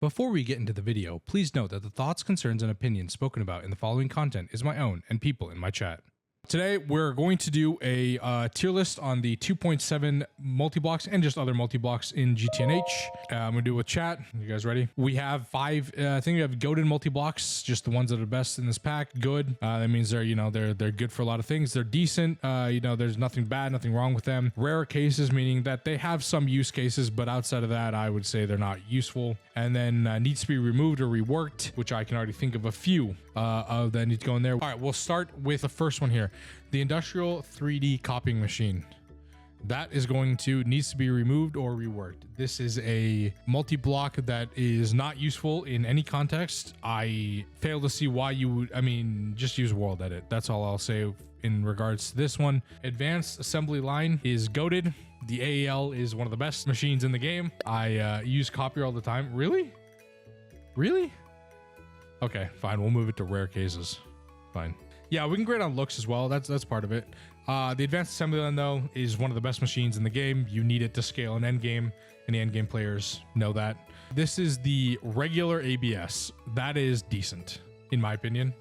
Before we get into the video, please note that the thoughts, concerns, and opinions spoken about in the following content is my own and people in my chat. Today, we're going to do a tier list on the 2.7 multi-blocks and just other multi-blocks in Gtnh. I'm going to do it with chat. You guys ready? We have five, I think we have goated multi-blocks, just the ones that are best in this pack. Good. That means they're, they're good for a lot of things. They're decent. There's nothing bad, nothing wrong with them. Rare cases, meaning that they have some use cases, but outside of that, I would say they're not useful. And then needs to be removed or reworked, which I can already think of a few that need to go in there. All right, we'll start with the first one here. The industrial 3D copying machine. That is needs to be removed or reworked. This is a multi-block that is not useful in any context. I fail to see why you would, just use world edit. That's all I'll say in regards to this one. Advanced assembly line is goated. The AEL is one of the best machines in the game. I use copier all the time. Really? Really? Okay, fine. We'll move it to rare cases. Fine. Yeah, we can grade on looks as well. That's part of it. The advanced assembly line, though, is one of the best machines in the game. You need it to scale in Endgame, and the Endgame players know that. This is the regular ABS. That is decent, in my opinion.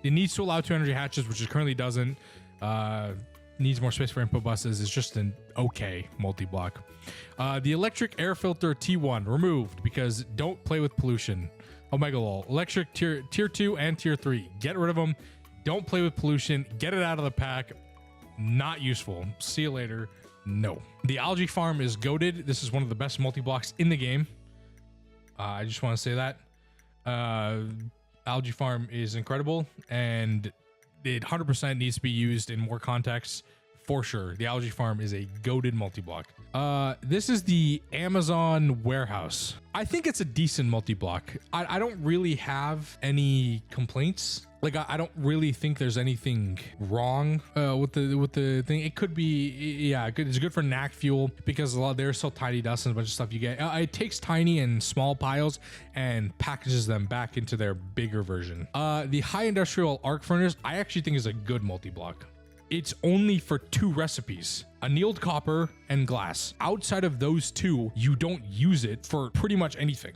It needs to allow 2 energy hatches, which it currently doesn't. Needs more space for input buses. It's just an okay multi-block. The electric air filter T1 removed because don't play with pollution. Omega lol. Electric tier 2 and tier 3. Get rid of them. Don't play with pollution. Get it out of the pack. Not useful. See you later. No. The algae farm is goated. This is one of the best multi-blocks in the game. I just want to say that. Algae farm is incredible, and it 100% needs to be used in more contexts. For sure. The algae farm is a goated multi-block. This is the Amazon warehouse. I think it's a decent multi-block. I don't really have any complaints. Like, I don't really think there's anything wrong with the thing. It could be, yeah, it's good for knack fuel because they're so tiny dust and a bunch of stuff you get. It takes tiny and small piles and packages them back into their bigger version. The high industrial arc furnace, I actually think is a good multi-block. It's only for 2 recipes, annealed copper and glass. Outside of those 2, you don't use it for pretty much anything.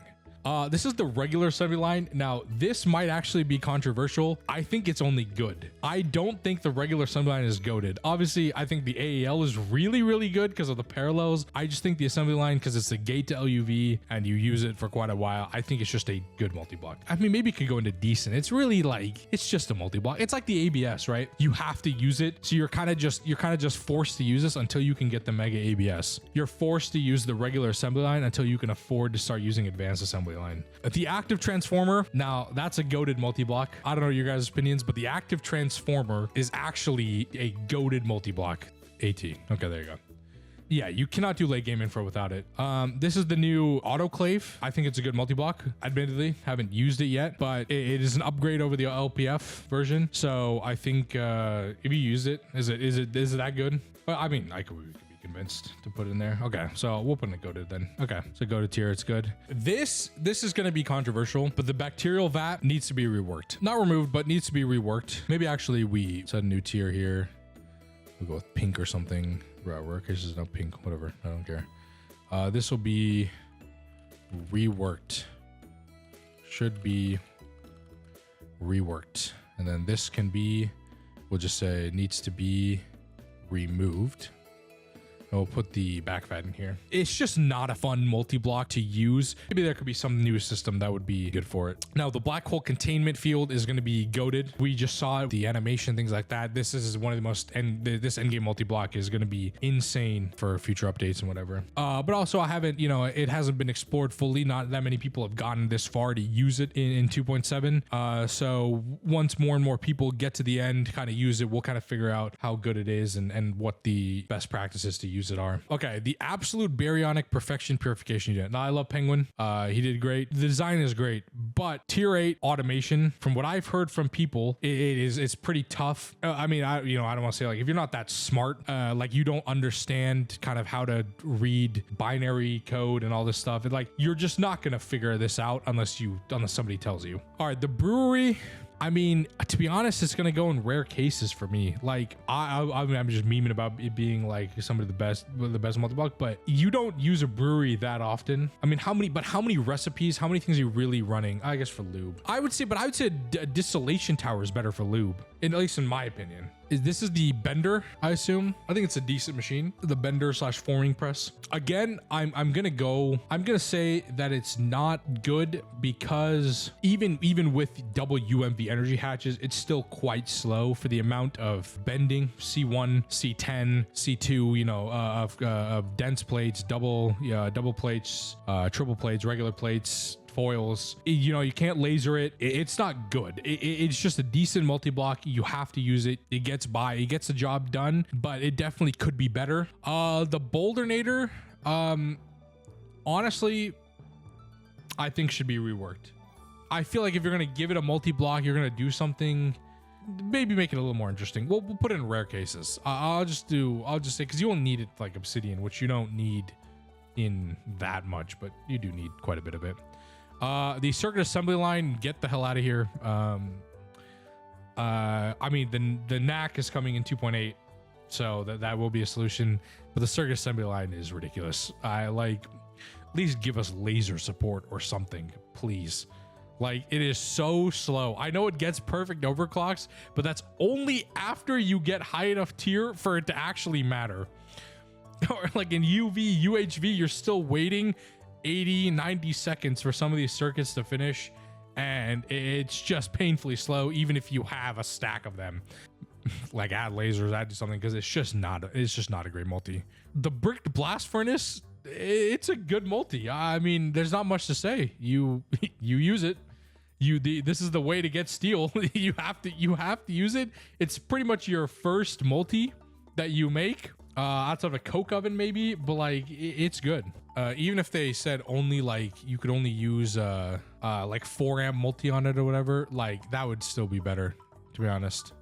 This is the regular assembly line. Now, this might actually be controversial. I think it's only good. I don't think the regular assembly line is goated. Obviously, I think the AEL is really, really good because of the parallels. I just think the assembly line, because it's a gate to LUV and you use it for quite a while, I think it's just a good multi-block. I mean, maybe it could go into decent. It's really like, it's just a multi-block. It's like the ABS, right? You have to use it. So you're kind of just forced to use this until you can get the mega ABS. You're forced to use the regular assembly line until you can afford to start using advanced assembly line. The active transformer, now that's a goated multi-block. I don't know your guys' opinions, but the active transformer is actually a goated multi-block. AT. Okay, there you go. Yeah, you cannot do late game info without it. This is the new autoclave. I think it's a good multi-block. Admittedly, haven't used it yet, but it is an upgrade over the LPF version. So I think if you use it, is it that good? Well, I mean, we could be convinced to put it in there. Okay, so we'll put it goated then. Okay, so goated tier, it's good. This is going to be controversial, but the bacterial vat needs to be reworked. Not removed, but needs to be reworked. Maybe actually we set a new tier here. We'll go with pink or something. Rare cases, no pink, whatever. I don't care. This will be reworked. Should be reworked. And then this can be, we'll just say it needs to be removed. And we'll put the back vat in here. It's just not a fun multi-block to use. Maybe there could be some new system that would be good for it. Now, the black hole containment field is going to be goated. We just saw it, the animation, things like that. This is one of the most, and this endgame multi-block is going to be insane for future updates and whatever. But also I haven't, it hasn't been explored fully. Not that many people have gotten this far to use it in 2.7. So once more and more people get to the end, kind of use it, we'll kind of figure out how good it is and what the best practices to use it are. Okay, the absolute baryonic perfection purification unit. Now, I love Penguin. He did great. The design is great, but tier 8 automation, from what I've heard from people, it's pretty tough. I don't want to say, like, if you're not that smart, like you don't understand kind of how to read binary code and all this stuff, you're just not gonna figure this out unless somebody tells you. All right, the brewery. I mean, to be honest, it's gonna go in rare cases for me. Like I'm just memeing about it being like some of the best multi-block, but you don't use a brewery that often. I mean, how many recipes, how many things are you really running? I guess for lube, I would say a distillation tower is better for lube, at least in my opinion. This is the bender, I assume. I think it's a decent machine. The bender / forming press. Again, I'm gonna say that it's not good because even with double UMV energy hatches, it's still quite slow for the amount of bending. C1, C10, C2, you know, of dense plates, double plates, triple plates, regular plates, foils. You know, you can't laser it. It's not good. It's just a decent multi-block. You have to use it. It gets by. It gets the job done, but it definitely could be better. The Bouldernator, honestly, I think should be reworked. I feel like if you're gonna give it a multi-block, you're gonna do something, maybe make it a little more interesting. We'll put it in rare cases. I'll just say, because you won't need it like obsidian, which you don't need in that much, but you do need quite a bit of it. The circuit assembly line, get the hell out of here. I mean, the NAC is coming in 2.8, so that will be a solution, but the circuit assembly line is ridiculous. I like, at least give us laser support or something, please. Like, it is so slow. I know it gets perfect overclocks, but that's only after you get high enough tier for it to actually matter. Or like in UV, UHV, you're still waiting 80, 90 seconds for some of these circuits to finish, and it's just painfully slow, even if you have a stack of them. Like, add lasers, add something, because it's just not a great multi. The bricked blast furnace, it's a good multi. I mean, there's not much to say. You use it. This is the way to get steel. you have to use it. It's pretty much your first multi that you make, outside of a coke oven maybe, but like it's good. Even if they said only like you could only use like 4 amp multi on it or whatever, like that would still be better, to be honest.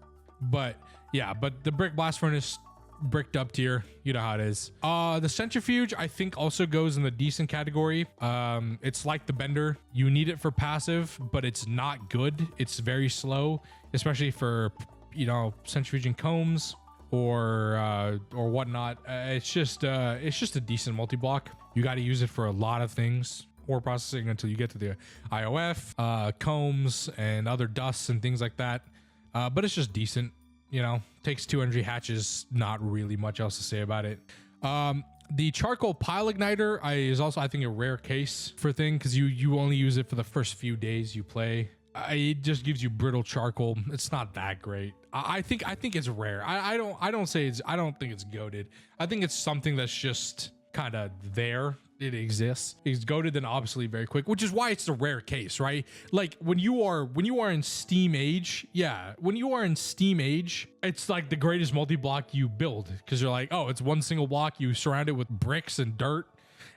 But yeah, but the brick blast furnace, bricked up tier, you know how it is. The centrifuge I think also goes in the decent category. It's like the bender. You need it for passive, but it's not good. It's very slow, especially for, you know, centrifuging combs or whatnot. It's just a decent multi-block. You got to use it for a lot of things, ore processing, until you get to the IOF, combs and other dusts and things like that. But it's just decent, you know. Takes 2 energy hatches, not really much else to say about it. The charcoal pile igniter is also, I think, a rare case for thing, because you only use it for the first few days you play. It just gives you brittle charcoal. It's not that great. I think it's rare. I don't think it's goated. I think it's something that's just kind of there. It exists. It's goated, then obviously very quick, which is why it's a rare case, right? Like when you are in Steam Age, it's like the greatest multi-block you build, because you're like, oh, it's one single block, you surround it with bricks and dirt,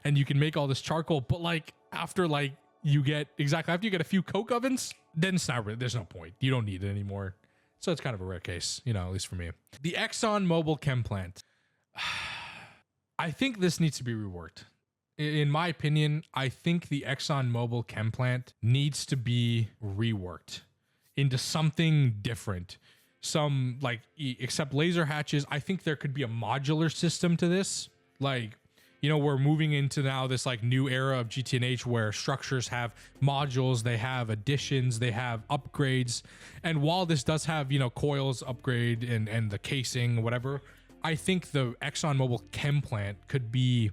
and you can make all this charcoal. But like after you get a few coke ovens, then it's not really, there's no point. You don't need it anymore. So it's kind of a rare case, you know, at least for me. The Exxon Mobil Chem Plant. I think this needs to be reworked. In my opinion, I think the Exxon Mobil Chem Plant needs to be reworked into something different. Some, like, except laser hatches, I think there could be a modular system to this. Like, you know, we're moving into now this like new era of Gtnh where structures have modules, they have additions, they have upgrades. And while this does have, you know, coils upgrade and the casing, whatever, I think the Exxon Mobil Chem Plant could be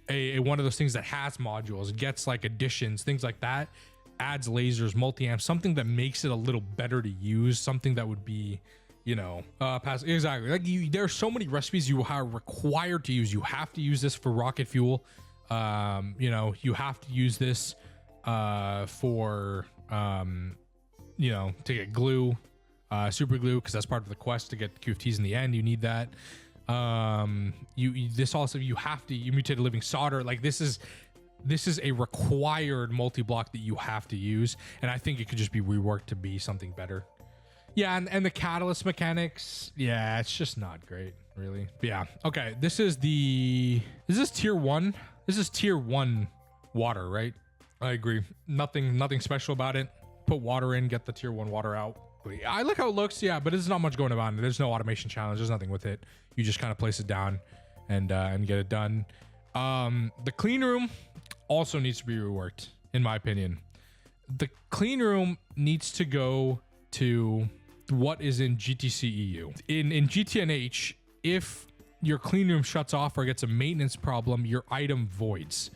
a one of those things that has modules, gets like additions, things like that, adds lasers, multi-amps, something that makes it a little better to use, something that would be, you know, exactly. Like there are so many recipes you are required to use. You have to use this for rocket fuel. You know, you have to use this for, you know, to get glue, super glue, because that's part of the quest to get QFTs in the end. You need that. This also, you mutate a living solder. Like this is a required multi-block that you have to use, and I think it could just be reworked to be something better. Yeah, and the catalyst mechanics, yeah, it's just not great, really. But yeah, okay, is this tier 1? This is tier 1 water, right? I agree. Nothing special about it. put water in, get the tier 1 water out. I like how it looks, yeah, but there's not much going on. There's no automation challenge. There's nothing with it. You just kind of place it down and get it done. The clean room also needs to be reworked, in my opinion. The clean room needs to go to what is in GTC-EU. In Gtnh, if your clean room shuts off or gets a maintenance problem, your item voids.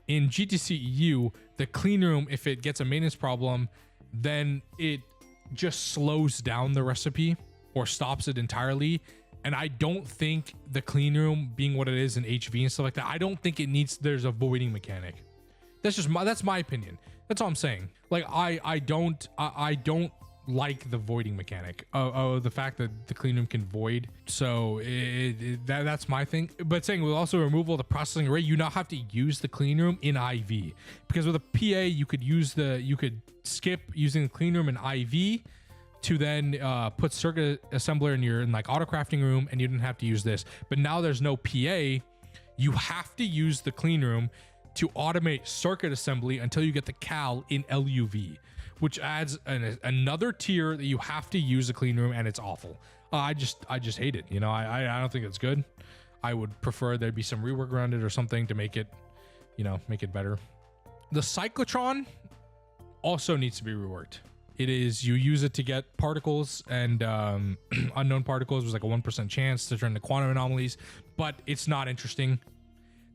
In GTC-EU, the clean room, if it gets a maintenance problem, then it just slows down the recipe or stops it entirely. And I don't think the clean room being what it is in HV and stuff like that, I don't think it needs, there's a voiding mechanic. That's my opinion. That's all I'm saying. Like I don't like the voiding mechanic of the fact that the clean room can void. So that's my thing. But saying with also removal of the processing array, you now have to use the clean room in IV, because with a PA you could skip using the clean room in IV to then put circuit assembler in your like auto crafting room, and you didn't have to use this. But now there's no PA. You have to use the clean room to automate circuit assembly until you get the cal in LUV, which adds another tier that you have to use the clean room, and it's awful. I just hate it. You know, I don't think it's good. I would prefer there'd be some rework around it or something to make it, you know, make it better. The Cyclotron also needs to be reworked. It is, you use it to get particles, and unknown particles was like a 1% chance to turn to quantum anomalies, but it's not interesting.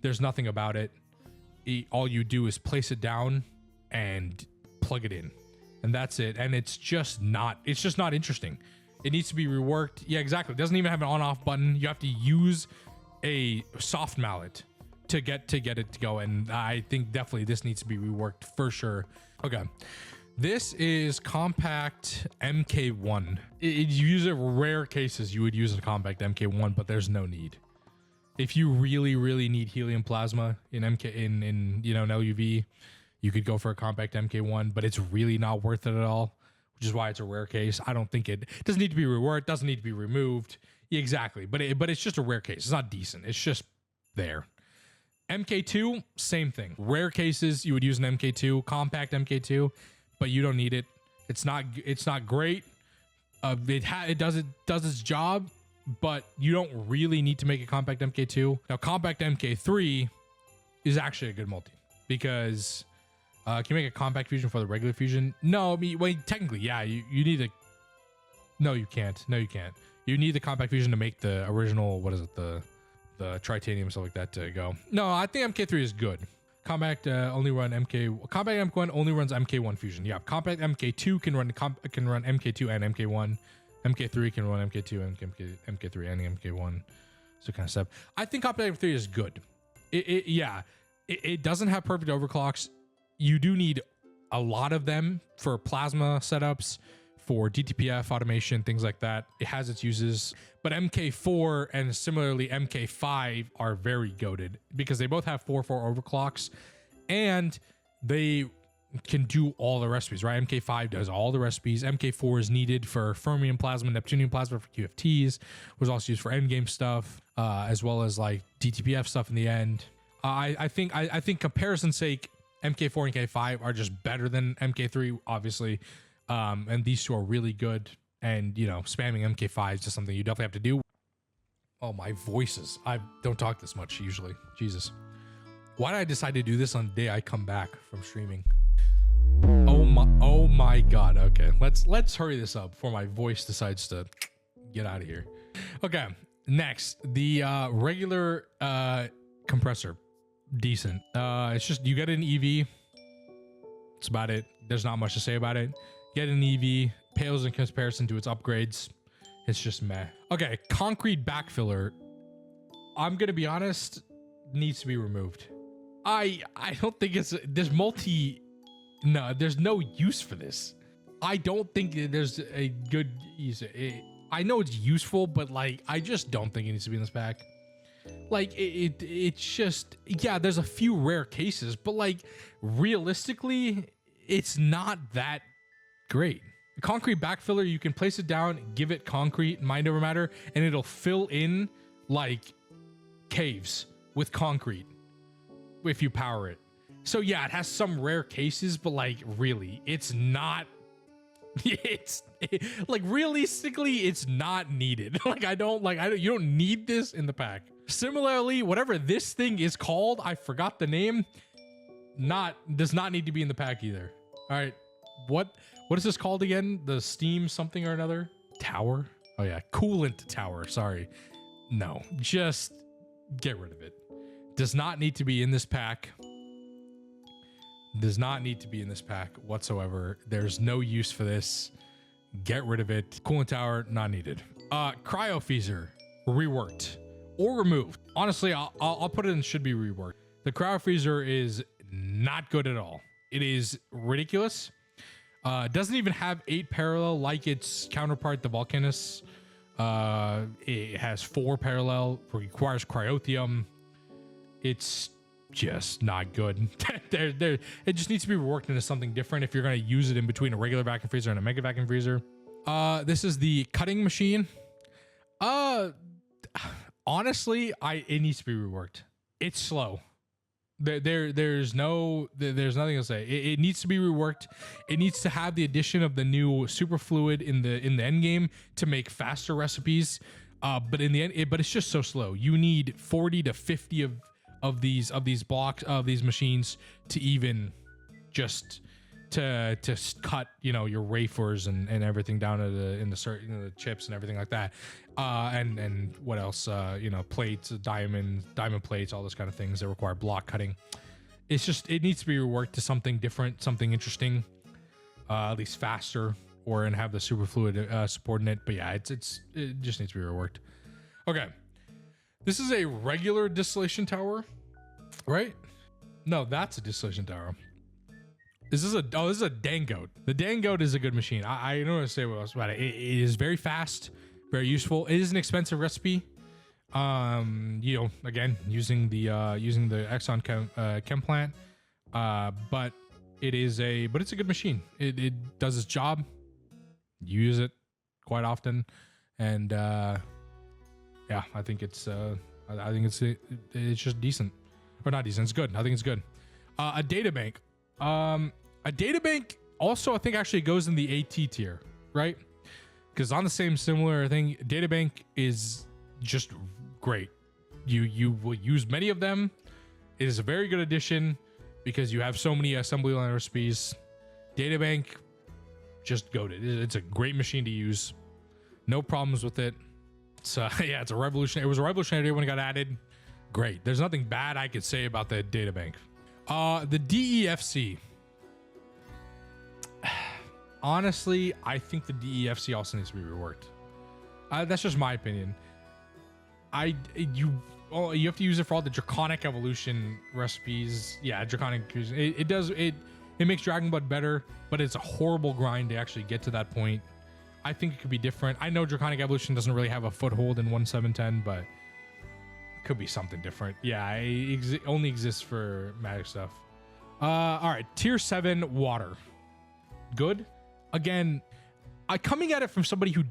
There's nothing about it. All you do is place it down and plug it in, and that's it. And it's just not interesting. It needs to be reworked. Yeah, exactly. It doesn't even have an on-off button. You have to use a soft mallet to get it to go. And I think definitely this needs to be reworked for sure. Okay. This is compact MK1. You use it rare cases. You would use a compact MK1, but there's no need. If you really need helium plasma in in you know, an LUV, you could go for a compact MK1, but it's really not worth it at all, which is why it's a rare case. I don't think it doesn't need to be reworked, doesn't need to be removed. Yeah, exactly. But it's just a rare case. It's not decent. It's just there. MK2, same thing. Rare cases, you would use an MK2, compact MK2, but you don't need it. It's not great. It does its job, but you don't really need to make a compact MK2. Now, compact MK3 is actually a good multi, because can you make a compact fusion for the regular fusion? No, I mean, well, technically, yeah, you need a... No, you can't. No, you can't. You need the compact fusion to make the original, what is it, the tritanium, stuff like that to go. No, I think MK3 is good. Compact Compact MK1 only runs MK1 fusion. Yeah, compact MK2 can run MK2 and MK1. MK3 can run MK2 and MK3 and MK1. So kind of stuff. I think compact MK3 is good. It doesn't have perfect overclocks. You do need a lot of them for plasma setups, for DTPF automation, things like that. It has its uses, but MK4 and similarly MK5 are very goated because they both have 4 overclocks, and they can do all the recipes, right? MK5 does all the recipes. MK4 is needed for fermium plasma, neptunium plasma for QFTs, was also used for endgame stuff, as well as like DTPF stuff in the end. I think comparison's sake, MK4 and MK5 are just better than MK3, obviously. And these two are really good. And, you know, spamming MK5 is just something you definitely have to do. Oh, my voices. I don't talk this much usually. Jesus. Why did I decide to do this on the day I come back from streaming? Oh my God. Okay, let's hurry this up before my voice decides to get out of here. Okay, next, the regular compressor. Decent. It's just, you get an EV. That's about it. There's not much to say about it. Get an EV, pales in comparison to its upgrades. It's just meh. Okay, concrete backfiller. I'm gonna be honest, needs to be removed. I don't think there's no use for this. I don't think there's a good use. I know it's useful, but like, I just don't think it needs to be in this pack. Like, it's just, yeah, there's a few rare cases, but like, realistically, it's not that great. Concrete backfiller, you can place it down, give it concrete, mind over matter, and it'll fill in like caves with concrete if you power it. So yeah, it has some rare cases, but like, really, it's not Like realistically, it's not needed. Like I don't you don't need this in the pack. Similarly, whatever this thing is called, I forgot the name, does not need to be in the pack either. All right, what is this called again? The steam something or another? Tower? Oh yeah, coolant tower, sorry. No, just get rid of it. Does not need to be in this pack. Does not need to be in this pack whatsoever. There's no use for this. Get rid of it. Coolant tower, not needed. Cryofreezer, reworked or removed. Honestly, I'll put it in should be reworked. The cryofreezer is not good at all. It is ridiculous. Doesn't even have 8 parallel like its counterpart, the Volcanus. It has 4 parallel, requires cryotheum. It's just not good. It just needs to be reworked into something different if you're going to use it in between a regular vacuum freezer and a mega vacuum freezer. This is the cutting machine. Honestly, it needs to be reworked. It's slow. There's nothing to say. It needs to be reworked. It needs to have the addition of the new super fluid in the Endgame to make faster recipes. But in the end, but it's just so slow. You need 40 to 50 of these blocks of these machines to even just to cut, you know, your wafers and everything down to the chips and everything like that. And what else? You know, plates, diamond plates, all those kind of things that require block cutting. It's just, it needs to be reworked to something different, something interesting, at least faster, and have the superfluid supporting it. But yeah, it just needs to be reworked. Okay, this is a regular distillation tower, right? No, that's a distillation tower. This is a Dangote. The Dangote is a good machine. I don't know what to say else about it. It is very fast, very useful. It is an expensive recipe. You know, again, using the Exxon chem plant. But it's a good machine. It does its job. You use it quite often, and yeah, I think it's just decent, or not decent. It's good. I think it's good. A data bank. A data bank also, I think, actually goes in the AT tier, right? Because on the same similar thing, data bank is just great. You will use many of them. It is a very good addition because you have so many assembly line recipes. Data bank, just goated. It's a great machine to use. No problems with it. So yeah, it's a revolution. It was a revolutionary when it got added. Great. There's nothing bad I could say about the data bank. The DEFC. Honestly, I think the DEFC also needs to be reworked. That's just my opinion. You have to use it for all the draconic evolution recipes. Yeah, draconic. It makes Dragon Blood better, but it's a horrible grind to actually get to that point. I think it could be different. I know draconic evolution doesn't really have a foothold in 1.7.10, but could be something different. Yeah, it only exists for magic stuff. All right, tier 7 water. Good. Again, coming at it from somebody who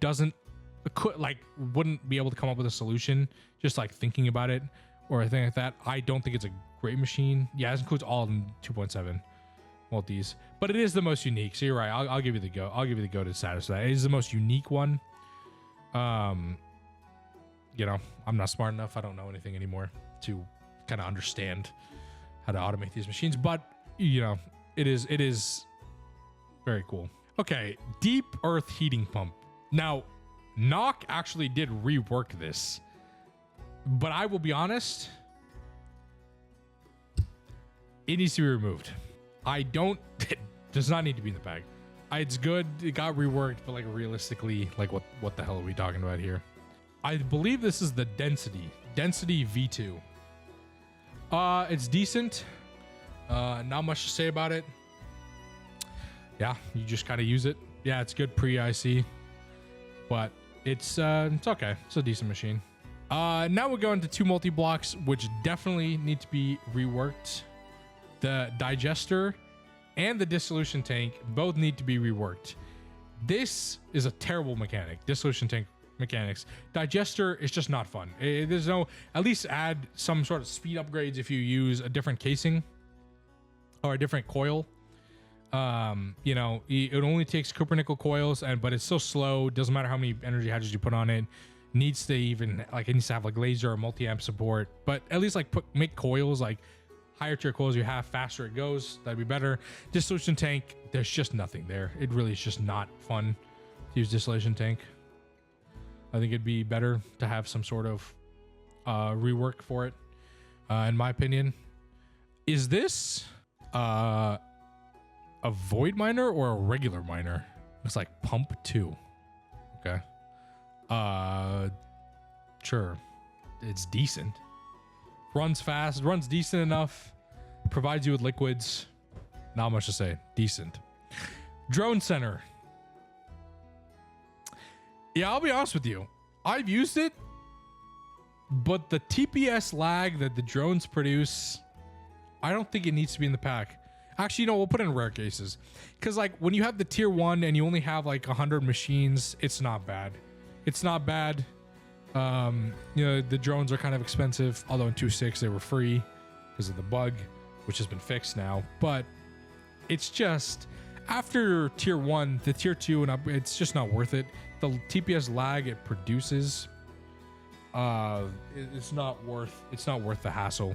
wouldn't be able to come up with a solution, just like thinking about it or a thing like that. I don't think it's a great machine. Yeah, this includes all in 2.7 multis, but it is the most unique. So you're right. I'll give you the go. I'll give you the go to status for that. It is the most unique one. You know, I'm not smart enough. I don't know anything anymore to kind of understand how to automate these machines, but you know, it is very cool. Okay, deep earth heating pump. Now, Nock actually did rework this, but I will be honest, it needs to be removed. It does not need to be in the bag. It's good. It got reworked, but like realistically, like what the hell are we talking about here? I believe this is the density V2. It's decent. Not much to say about it. Yeah, you just kind of use it. Yeah, it's good pre-IC, but it's okay. It's a decent machine. Now we're going to 2 multi-blocks, which definitely need to be reworked. The digester and the dissolution tank both need to be reworked. This is a terrible mechanic. Dissolution tank mechanics. Digester is just not fun. There's no, at least add some sort of speed upgrades if you use a different casing or a different coil. You know, it only takes copper nickel coils, but it's so slow. Doesn't matter how many energy hatches you put on it. Needs to even like, it needs to have like laser or multi-amp support, but at least like make coils, like higher tier coils you have, faster it goes. That'd be better. Distillation tank, there's just nothing there. It really is just not fun to use distillation tank. I think it'd be better to have some sort of rework for it, in my opinion. Is this a void miner or a regular miner? It's like pump 2. Okay. Sure. It's decent. Runs fast, runs decent enough, provides you with liquids. Not much to say. Decent. Drone center. Yeah, I'll be honest with you. I've used it, but the TPS lag that the drones produce, I don't think it needs to be in the pack. Actually, you know, we'll put it in rare cases. Because, like, when you have the tier 1 and you only have, like, 100 machines, it's not bad. It's not bad. You know, the drones are kind of expensive, although in 2.6 they were free because of the bug, which has been fixed now. But it's just, after tier 1, the tier 2 and up, it's just not worth it. The TPS lag it produces, it's not worth the hassle.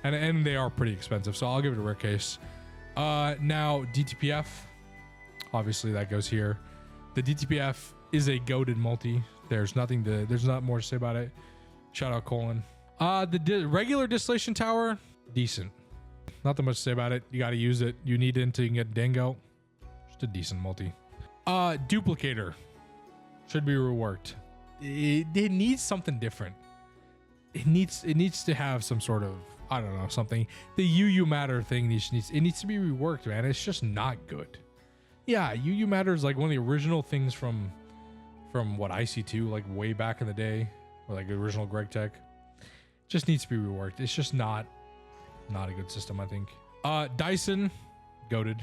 And they are pretty expensive, so I'll give it a rare case. Now DTPF, obviously that goes here. The DTPF is a goated multi. There's not more to say about it. Shout out Colin. The regular distillation tower, decent. Not that much to say about it. You got to use it. You need it until you can get Dango. Just a decent multi. Duplicator should be reworked. It needs something different. It needs to have some sort of, I don't know, something. The UU matter thing needs to be reworked, man. It's just not good. Yeah, UU matter is like one of the original things from what IC2, like way back in the day, or like the original Greg Tech. Just needs to be reworked. It's just not a good system, I think. Dyson, goated.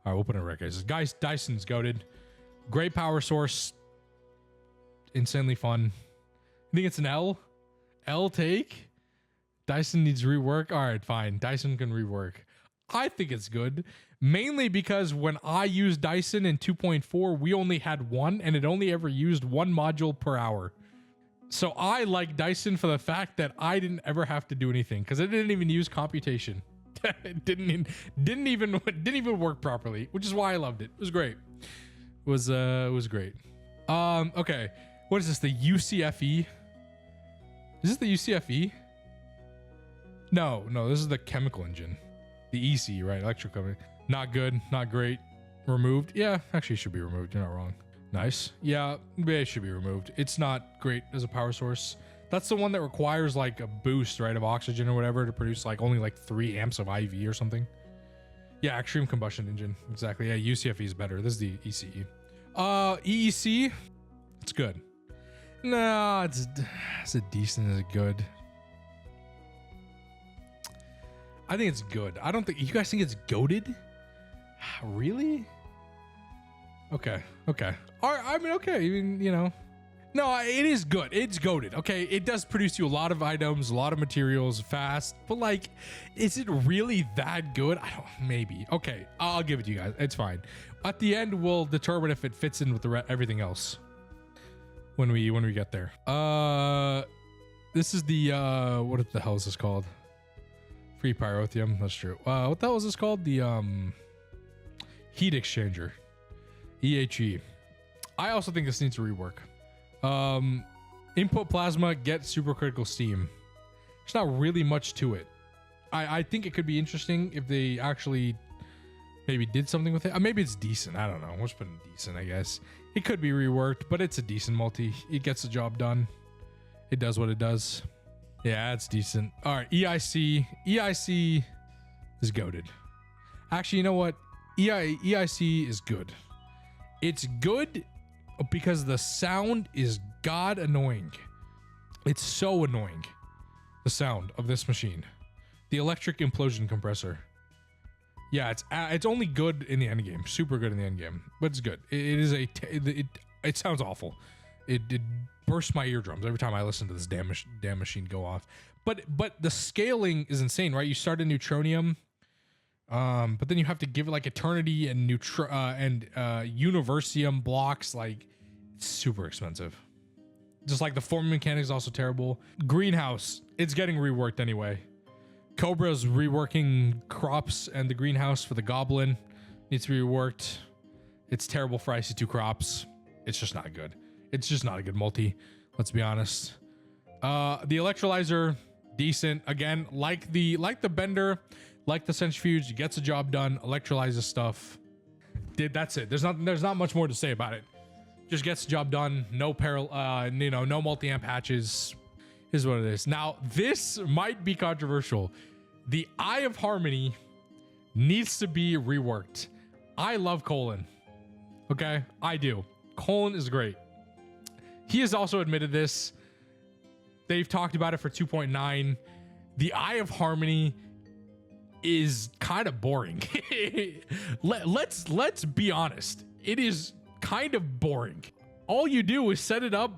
All right, we'll put in records. Guys, Dyson's goated. Great power source. Insanely fun. I think it's an L take. Dyson needs rework. All right, fine. Dyson can rework. I think it's good, mainly because when I used Dyson in 2.4, we only had one, and it only ever used one module per hour. So I like Dyson for the fact that I didn't ever have to do anything because it didn't even use computation. It didn't even work properly, which is why I loved it. It was great. It was great. Okay, what is this? The UCFE? Is this the UCFE? No, this is the chemical engine. The EC, right? Electric company. Not good, not great. Removed? Yeah, actually it should be removed. You're not wrong. Nice. Yeah, it should be removed. It's not great as a power source. That's the one that requires like a boost, right, of oxygen or whatever to produce like only like 3 amps of IV or something. Yeah, extreme combustion engine. Exactly. Yeah, UCFE is better. This is the ECE. EEC, it's good. No, it's a decent. Is it good? I think it's good. I don't think you guys think it's goated. Really? Okay. All right. I mean, okay. Even, you know, no, it is good. It's goated. Okay. It does produce you a lot of items, a lot of materials fast, but like, is it really that good? I don't, maybe. Okay. I'll give it to you guys. It's fine. At the end, we'll determine if it fits in with everything else when we get there. This is the, what the hell is this called? Free pyrotheum. That's true. What the hell is this called? The, heat exchanger. EHE. I also think this needs to rework. Input plasma, get supercritical steam. There's not really much to it. I think it could be interesting if they actually maybe did something with it. Maybe it's decent. I don't know. We'll just put in decent, I guess. It could be reworked, but it's a decent multi. It gets the job done. It does what it does. Yeah, it's decent. All right, EIC. EIC is goated. Actually, you know what? EIC is good. It's good because the sound is god annoying. It's so annoying. The sound of this machine. The electric implosion compressor. Yeah, it's only good in the endgame. Super good in the endgame, but it's good. It sounds awful. It bursts my eardrums every time I listen to this damn machine go off. But the scaling is insane, right? You start a neutronium. But then you have to give it like eternity and universium blocks. Like, it's super expensive. Just like the forming mechanic is also terrible. Greenhouse, it's getting reworked anyway. Cobra's reworking crops, and the greenhouse for the goblin needs to be reworked. It's terrible for IC2 crops. It's just not good. It's just not a good multi. Let's be honest. The electrolyzer, decent. Again, like the bender, like the centrifuge, gets the job done. Electrolyzes stuff. That's it. There's not much more to say about it. Just gets the job done. No no multi-amp hatches. Is what it is. Now, this might be controversial. The Eye of Harmony needs to be reworked. I love Colin. Okay, I do. Colin is great. He has also admitted this. They've talked about it for 2.9. The Eye of Harmony is kind of boring. Let's be honest. It is kind of boring. All you do is set it up,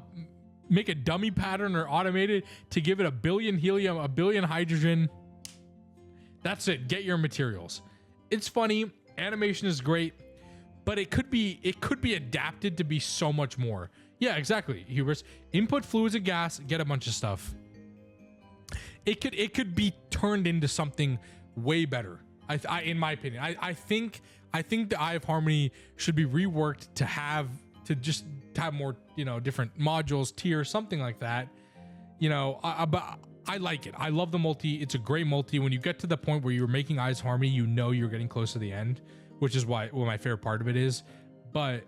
make a dummy pattern or automate it to give it 1 billion helium, 1 billion hydrogen. That's it. Get your materials. It's funny. Animation is great, but it could be adapted to be so much more. Yeah, exactly. Hubris. Input fluids and gas, get a bunch of stuff. It could be turned into something way better. In my opinion, I think the Eye of Harmony should be reworked to have more, different modules, tiers, something like that. But I like it. I love the multi. It's a great multi. When you get to the point where you're making Eyes of Harmony, you're getting close to the end, which is what my favorite part of it is. But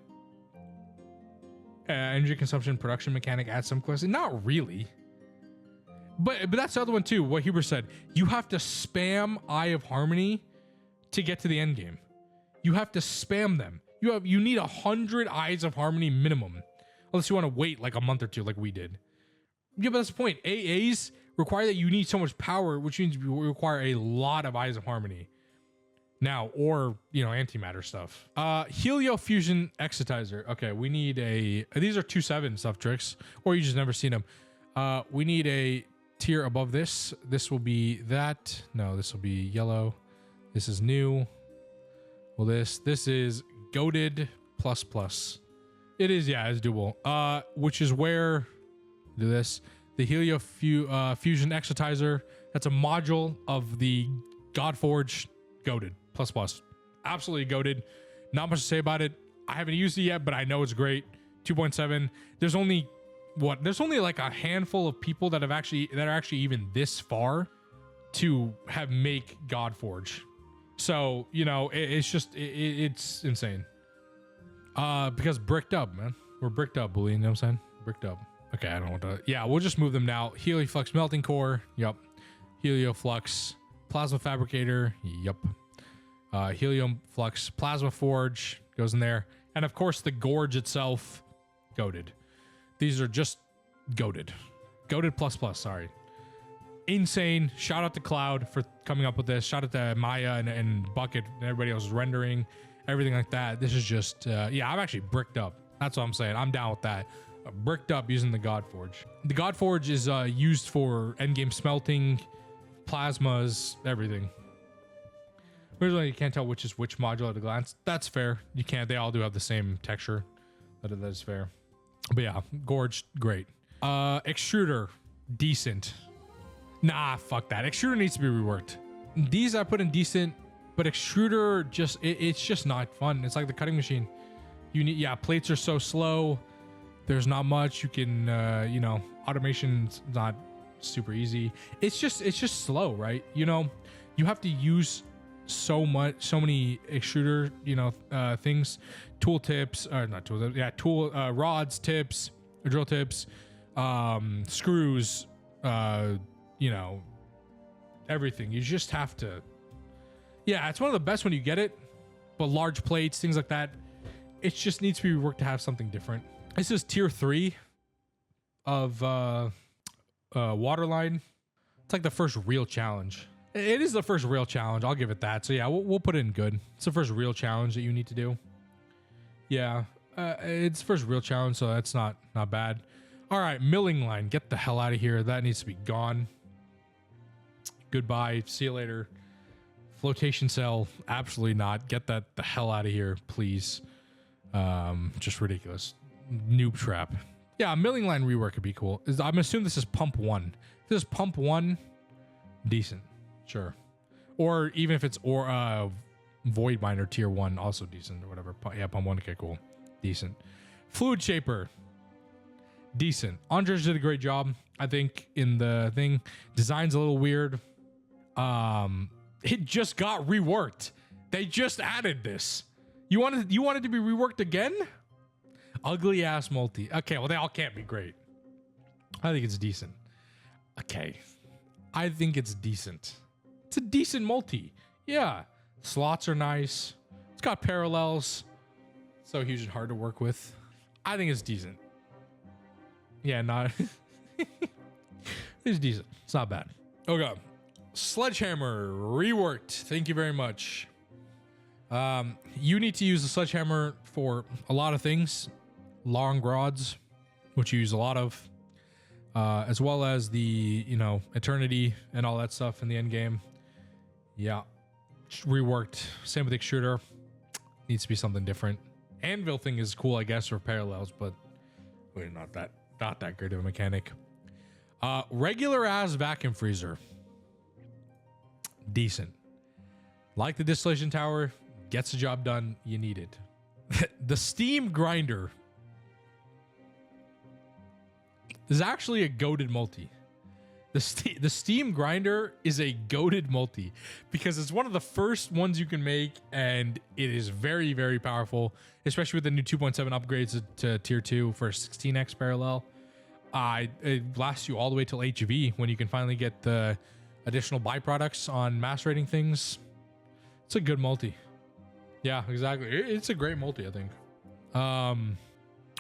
energy consumption, production mechanic, add some questions. Not really. But that's the other one too. What Huber said, you have to spam Eye of Harmony to get to the end game. You have to spam them. You need 100 Eyes of Harmony minimum, unless you want to wait like a month or two, like we did. Yeah, but that's the point. AAs require that you need so much power, which means you require a lot of Eyes of Harmony now, or antimatter stuff. Helio fusion excitizer. Okay, we need these are 2.7 stuff tricks, or you just never seen them. We need a tier above this. This will be that. No, this will be yellow. This is new. Well, this is goated plus. It is, yeah, it's doable. Which is where do this. The Helio fusion excitizer. That's a module of the Godforge goated plus. Absolutely goated. Not much to say about it. I haven't used it yet, but I know it's great. 2.7. There's only like a handful of people that are actually even this far to have make Godforge. So, it's insane. Because bricked up, man. We're bricked up, bully. You know what I'm saying? Bricked up. Okay, I don't want to. Yeah, we'll just move them now. Helioflux melting core. Yup. Helioflux plasma fabricator. Yup. Helium flux plasma forge goes in there. And of course, the gorge itself, goated. These are just goated. Goated plus, sorry. Insane. Shout out to Cloud for coming up with this. Shout out to Maya and Bucket and everybody else rendering, everything like that. This is just, yeah, I'm actually bricked up. That's what I'm saying. I'm down with that. Bricked up using the Godforge. The Godforge is used for endgame smelting, plasmas, everything. Originally, you can't tell which is which module at a glance. That's fair. You can't. They all do have the same texture. That is fair. But yeah, Gorge, great. Extruder, decent. Nah, fuck that. Extruder needs to be reworked. These I put in decent, but extruder it's just not fun. It's like the cutting machine. Plates are so slow. There's not much you can, automation's not super easy. It's just slow, right? You have to use so many extruder, things, tool tips, or not tool tips, yeah, rods, tips, drill tips, screws, everything. You just have to, yeah, it's one of the best when you get it, but large plates, things like that, it just needs to be reworked to have something different. This is tier 3 of Waterline. It's like the first real challenge. It is the first real challenge. I'll give it that. So yeah, we'll put it in good. It's the first real challenge that you need to do. Yeah, it's the first real challenge, so that's not bad. All right, milling line. Get the hell out of here. That needs to be gone. Goodbye. See you later. Flotation cell, absolutely not. Get that the hell out of here, please. Just ridiculous. Noob trap. Yeah, a milling line rework would be cool. I'm assuming this is pump 1. If this is pump 1, decent. Sure. Or even if it's void miner tier 1, also decent or whatever. Yeah, pump 1, okay, cool. Decent. Fluid shaper. Decent. Andres did a great job, I think, in the thing. Design's a little weird. It just got reworked. They just added this. You wanted to be reworked again? Ugly ass multi. Okay, well they all can't be great. I think it's decent. Okay. I think it's decent. It's a decent multi. Yeah. Slots are nice. It's got parallels. So huge and hard to work with. I think it's decent. Yeah, not it's decent. It's not bad. Okay. Sledgehammer reworked. Thank you very much. You need to use the sledgehammer for a lot of things. Long rods, which you use a lot of, as well as the, eternity and all that stuff in the end game. Yeah. Reworked. Same with the extruder. Needs to be something different. Anvil thing is cool, I guess, for parallels, but we're not that great of a mechanic. Regular ass vacuum freezer. Decent. Like the distillation tower, gets the job done. You need it. The steam grinder is actually a goated multi. The steam grinder is a goated multi because it's one of the first ones you can make, and it is very, very powerful, especially with the new 2.7 upgrades to tier 2 for 16x parallel. It lasts you all the way till HV when you can finally get the additional byproducts on mass rating things. It's a good multi. Yeah, exactly. It's a great multi, I think.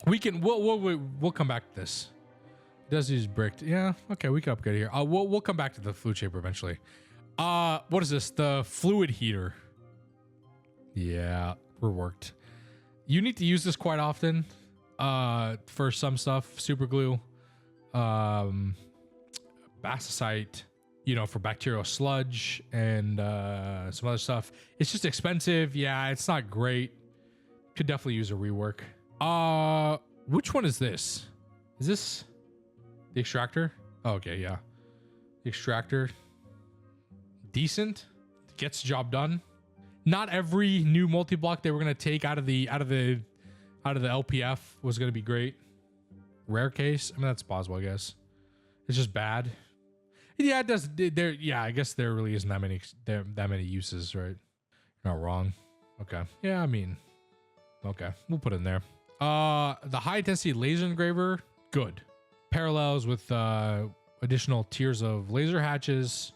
We'll come back to this. It does use bricked. Yeah, okay, we can upgrade here. We'll come back to the fluid shaper eventually. What is this? The fluid heater. Yeah, reworked. You need to use this quite often. For some stuff, super glue, bastosite, for bacterial sludge and some other stuff. It's just expensive. Yeah, it's not great. Could definitely use a rework. Which one is this? Is this the extractor? Oh, okay, yeah. The extractor. Decent. Gets the job done. Not every new multi-block they were gonna take out of the LPF was gonna be great. Rare case. I mean, that's possible, I guess. It's just bad. Yeah, it does. I guess there really isn't that many uses, right? You're not wrong. Okay. Yeah, I mean, okay, we'll put it in there. The high intensity laser engraver, good. Parallels with additional tiers of laser hatches.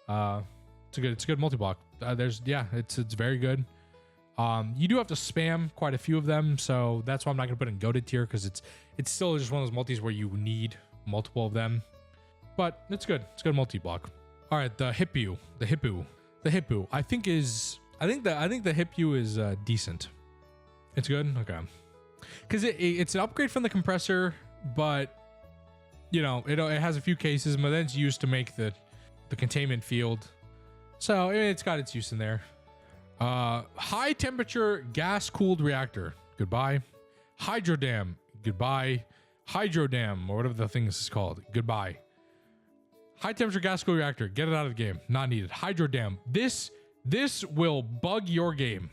It's a good multi-block. It's very good. You do have to spam quite a few of them, so that's why I'm not gonna put it in goated tier, because it's still just one of those multis where you need multiple of them. But it's good. It's a good multi-block. All right, the Hippu. I think the Hippu is decent. It's good. Okay, because it's an upgrade from the compressor, but it has a few cases, but then it's used to make the containment field. So it's got its use in there. High temperature gas cooled reactor. Goodbye. Hydro dam. Goodbye. Hydro dam, or whatever the thing is called. Goodbye. High temperature gas cooled reactor. Get it out of the game. Not needed. Hydro dam. This will bug your game.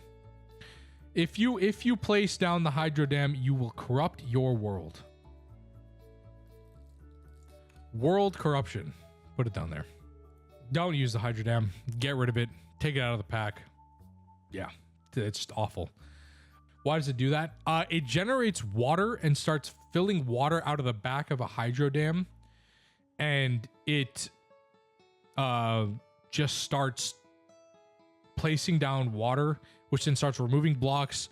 If you place down the hydro dam, you will corrupt your world. World corruption. Put it down there. Don't use the hydro dam. Get rid of it. Take it out of the pack. Yeah, it's just awful. Why does it do that? It generates water and starts filling water out of the back of a hydro dam, and it just starts placing down water, which then starts removing blocks,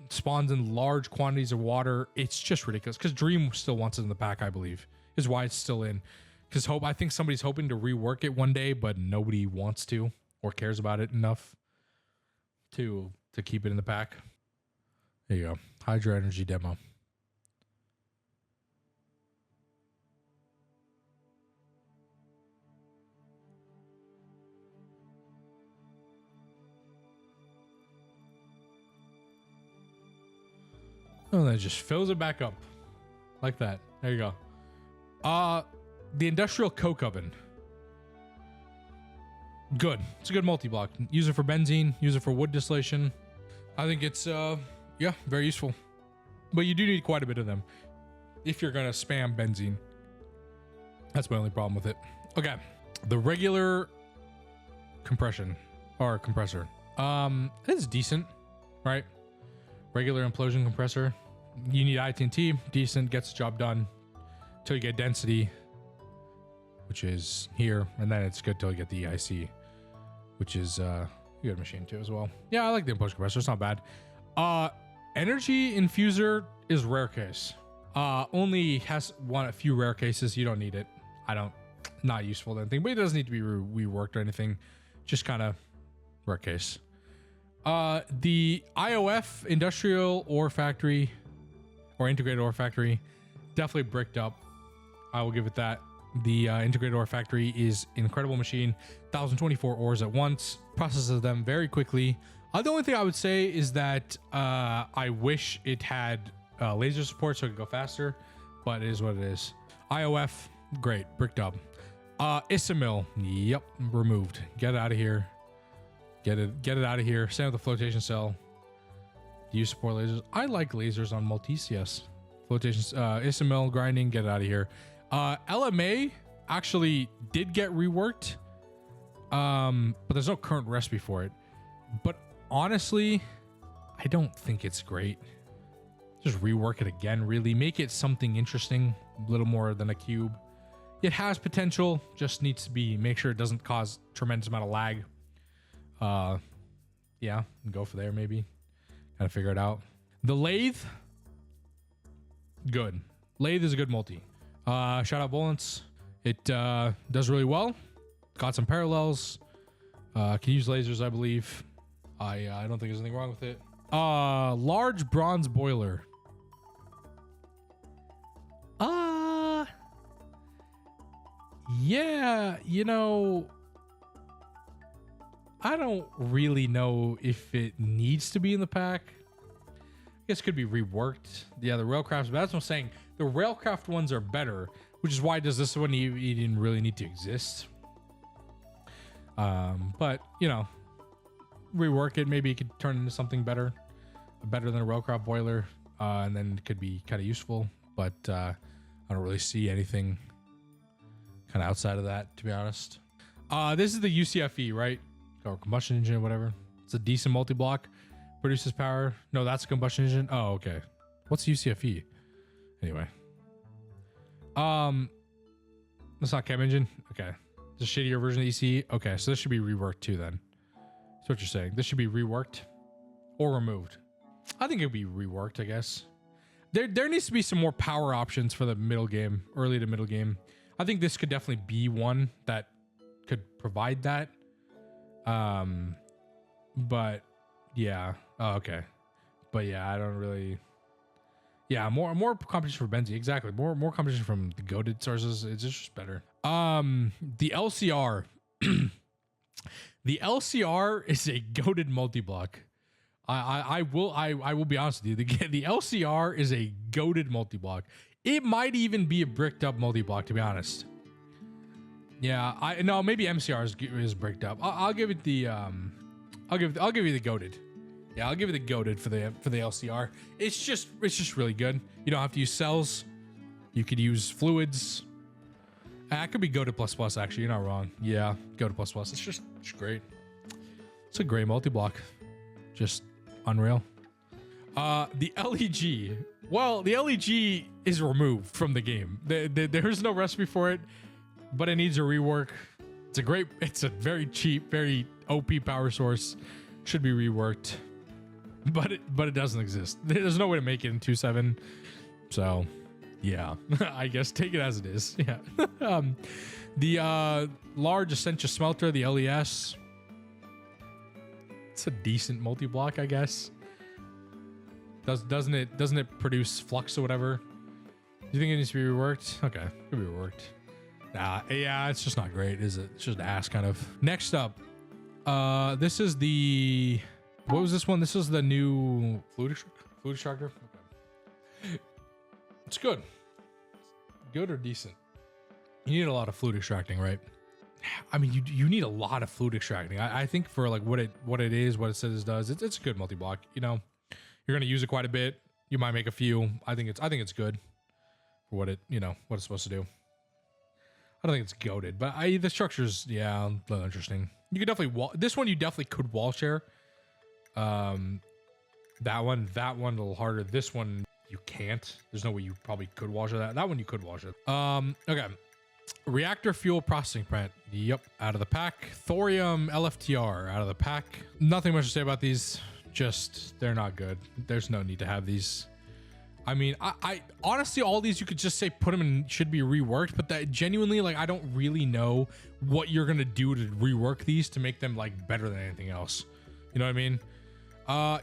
spawns in large quantities of water. It's just ridiculous, because Dream still wants it in the pack, I believe, is why it's still in. Because I think somebody's hoping to rework it one day, but nobody wants to or cares about it enough to keep it in the pack. There you go. Hydro energy demo. And then it just fills it back up like that. There you go. The industrial coke oven. Good. It's a good multi-block. Use it for benzene. Use it for wood distillation. I think it's yeah, very useful. But you do need quite a bit of them if you're gonna spam benzene. That's my only problem with it. Okay, the regular compression or compressor. It's decent, right? Regular implosion compressor. You need Gtnh, decent, gets the job done till you get density, which is here, and then it's good till you get the EIC, which is a good machine too as well. Yeah, I like the implosion compressor. It's not bad. Energy infuser is rare case. Only has a few rare cases. You don't need it. Not useful or anything, but it doesn't need to be reworked or anything. Just kind of rare case. The IOF industrial ore factory or integrated ore factory, definitely bricked up. I will give it that. The integrated ore factory is an incredible machine. 1,024 ores at once, processes them very quickly. The only thing I would say is that I wish it had laser support so it could go faster, but it is what it is. IOF, great, bricked up. Isomil, yep, removed. Get it out of here. Get it out of here. Same with the flotation cell. Do you support lasers? I like lasers on Maltese, yes. Flotation, Isomil, grinding, get it out of here. LMA actually did get reworked, but there's no current recipe for it. But honestly, I don't think it's great. Just rework it again, really. Make it something interesting, a little more than a cube. It has potential, just needs to be, make sure it doesn't cause tremendous amount of lag. Yeah, go for there maybe. Gotta figure it out. The lathe, good. Lathe is a good multi. Shout out Volants. It does really well. Got some parallels. Can use lasers, I believe. I don't think there's anything wrong with it. Large bronze boiler. Yeah, you know, I don't really know if it needs to be in the pack. I guess it could be reworked. Yeah, the Railcrafts, but that's what I'm saying. The Railcraft ones are better, which is why does this one even really need to exist. But, you know, rework it. Maybe it could turn into something better than a Railcraft boiler, and then it could be kind of useful. But I don't really see anything kind of outside of that, to be honest. This is the UCFE, right? Or combustion engine or whatever. It's a decent multi-block. Produces power. No, that's a combustion engine. Oh, okay. What's UCFE? Anyway. That's not chem engine. Okay. It's a shittier version of EC. Okay, so this should be reworked too then. That's what you're saying. This should be reworked or removed. I think it would be reworked, I guess. There needs to be some more power options for the middle game, early to middle game. I think this could definitely be one that could provide that. But yeah. Oh, okay. But yeah, I don't really. Yeah, more competition for benzene. Exactly. More competition from the goated sources. It's just better. The LCR. The LCR is a goated multi-block. I will be honest with you. The LCR is a goated multi-block. It might even be a bricked up multi-block, to be honest. Yeah, no, maybe MCR is bricked up. I'll give it the I'll give you the goated. Yeah, I'll give you the goated for the LCR. It's just really good. You don't have to use cells. You could use fluids. It could be goated plus plus, actually. You're not wrong. Yeah, goated plus plus. It's just great. It's a great multi-block. Just unreal. The LEG. Well, the LEG is removed from the game. There's no recipe for it, but it needs a rework. It's a very cheap, very OP power source. Should be reworked, but it doesn't exist. There's no way to make it in 2.7. So, yeah, I guess take it as it is. Yeah. The large Essentia smelter, the LES. It's a decent multi-block, I guess. Doesn't it produce flux or whatever? Do you think it needs to be reworked? Okay, could be reworked. Nah, yeah, it's just not great, is it? It's just ass, kind of. Next up, this is the... What was this one? This is the new fluid extractor? Okay. It's good. Good or decent? You need a lot of fluid extracting, right? I mean, you need a lot of fluid extracting. I think for like what it is, what it says it does, it's a good multi-block. You know, you're gonna use it quite a bit. You might make a few. I think it's good for what what it's supposed to do. I don't think it's goated, but the structure's a little interesting. You could definitely this one you definitely could wall share. That one a little harder. This one you can't. There's no way you probably could wall share that. That one you could wall share. Okay. Reactor fuel processing plant. Yep, out of the pack. Thorium LFTR out of the pack. Nothing much to say about these. Just they're not good. There's no need to have these. I mean, I honestly, all these you could just say put them in, should be reworked, but that genuinely, like, I don't really know what you're gonna do to rework these to make them like better than anything else. You know what I mean?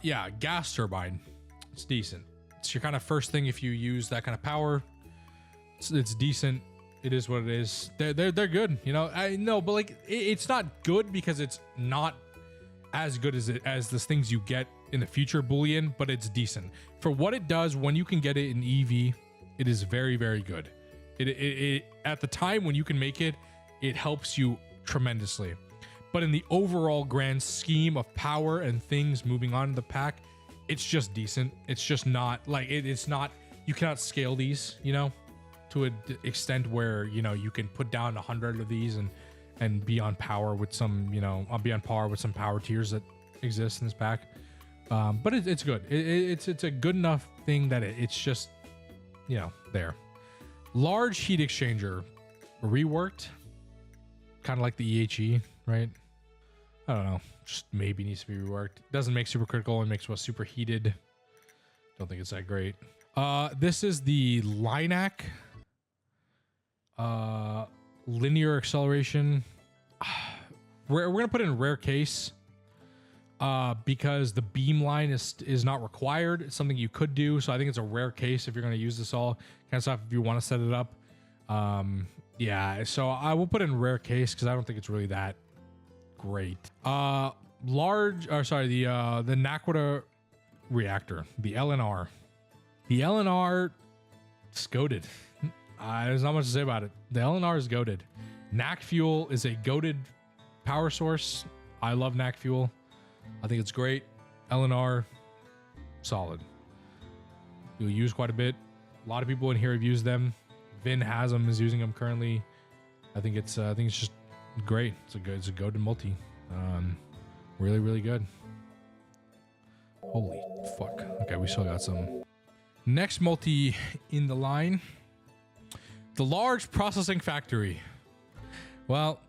Yeah, gas turbine. It's decent. It's your kind of first thing if you use that kind of power. It's decent. It is what it is. They're good. You know, I know, but like it's not good because it's not as good as the things you get in the future Boolean, but it's decent for what it does. When you can get it in EV, it is very, very good. It at the time when you can make it, it helps you tremendously. But in the overall grand scheme of power and things moving on in the pack, it's just decent. It's just not like it's not. You cannot scale these, you know, to an extent where you can put down 100 of these and be on power with some, I'll be on par with some power tiers that exist in this pack. But it's good. It's a good enough thing that it's just, there. Large heat exchanger reworked, kind of like the EHE, right? I don't know. Just maybe needs to be reworked. Doesn't make super critical and makes what's super heated. Don't think it's that great. This is the Linac. Linear acceleration. We're gonna put it in rare case because the beam line is not required. It's something you could do, so I think it's a rare case if you're gonna use this all kind of stuff if you want to set it up. Yeah, so I will put it in rare case because I don't think it's really that great. The Naquita reactor, the LNR. The LNR is goated. There's not much to say about it. The LNR is goated. NAC fuel is a goated power source. I love NAC fuel. I think it's great. LNR, solid. You'll use quite a bit. A lot of people in here have used them. Vin has them, is using them currently. I think it's just great. It's a goated multi. Really, really good. Holy fuck. Okay, we still got some. Next multi in the line. The large processing factory. Well,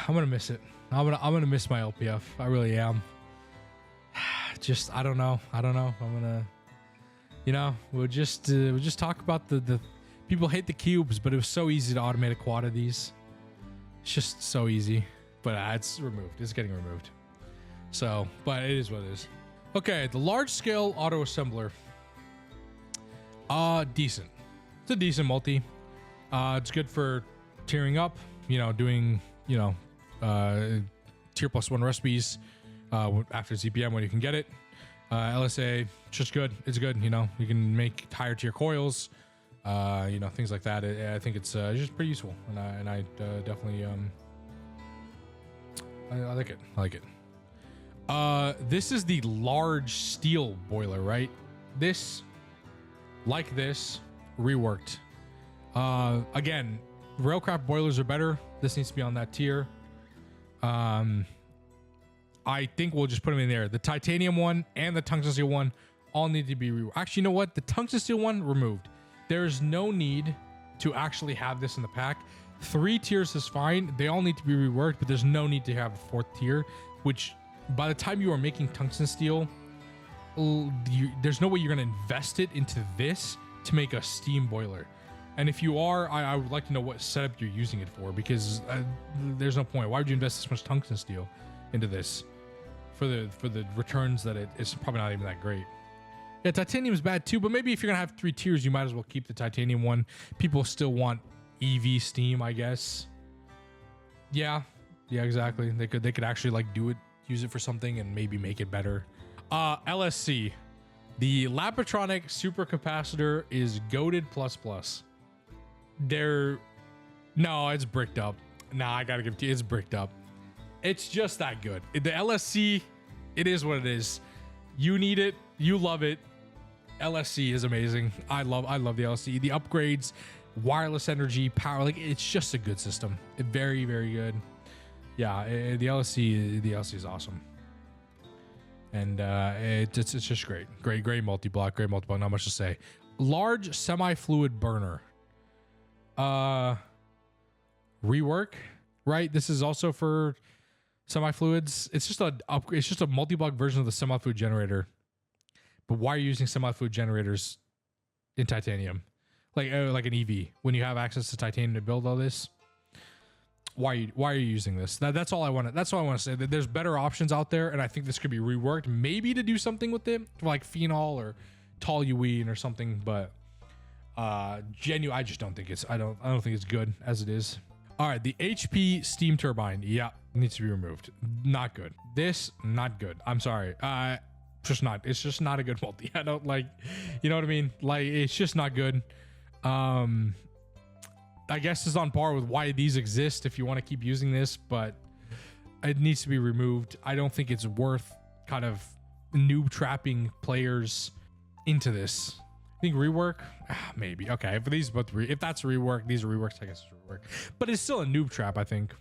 I'm gonna miss it. I'm gonna miss my LPF. I really am. Just I don't know. I'm gonna, we'll just talk about the people hate the cubes, but it was so easy to automate a quad of these. It's just so easy, but it's removed. It's getting removed. So, but it is what it is. Okay, the large scale auto assembler. Decent. It's a decent multi. It's good for tiering up, doing, tier +1 recipes after ZPM when you can get it. LSA, just good. It's good, you can make higher tier coils, things like that. I think it's just pretty useful, and I definitely I like it. I like it. This is the large steel boiler, right? This, like this, reworked. Again, railcraft boilers are better. This needs to be on that tier. I think we'll just put them in there. The titanium one and the tungsten steel one all need to be reworked. Actually, you know what? The tungsten steel one removed. There's no need to actually have this in the pack. 3 tiers is fine. They all need to be reworked, but there's no need to have a 4th tier, which by the time you are making tungsten steel, there's no way you're going to invest it into this to make a steam boiler. And if you are, I would like to know what setup you're using it for, because there's no point. Why would you invest this much tungsten steel into this for the returns that it's probably not even that great? Yeah, titanium is bad too, but maybe if you're gonna have 3 tiers, you might as well keep the titanium one. People still want EV steam, I guess. Yeah, yeah, exactly. They could actually like do it, use it for something, and maybe make it better. LSC, the Lapatronic supercapacitor is goated plus plus. No, it's bricked up. Nah, I gotta give it to you. It's bricked up. It's just that good. The LSC, it is what it is. You need it. You love it. LSC is amazing. I love the LSC. The upgrades, wireless energy, power, like it's just a good system. Very, very good. Yeah, the LSC is awesome. And it's just great. Great multi-block, not much to say. Large semi-fluid burner. Rework, right? This is also for semi-fluids. It's just a multi-block version of the semi-fluid generator. But why are you using semi-fluid generators in titanium? Like an EV, when you have access to titanium to build all this? Why are you using this? That's all I want to say. That there's better options out there, and I think this could be reworked, maybe to do something with it, like phenol or toluene or something. But I just don't think I don't think it's good as it is. All right, the HP steam turbine, yeah, needs to be removed. Not good. This not good. I'm sorry. It's just not a good multi. I don't like, you know what I mean? Like, it's just not good. I guess it's on par with why these exist if you want to keep using this, but it needs to be removed. I don't think it's worth kind of noob trapping players into this. I think rework, maybe. Okay, if these both if that's rework, these are reworks. I guess it's rework, but it's still a noob trap. I think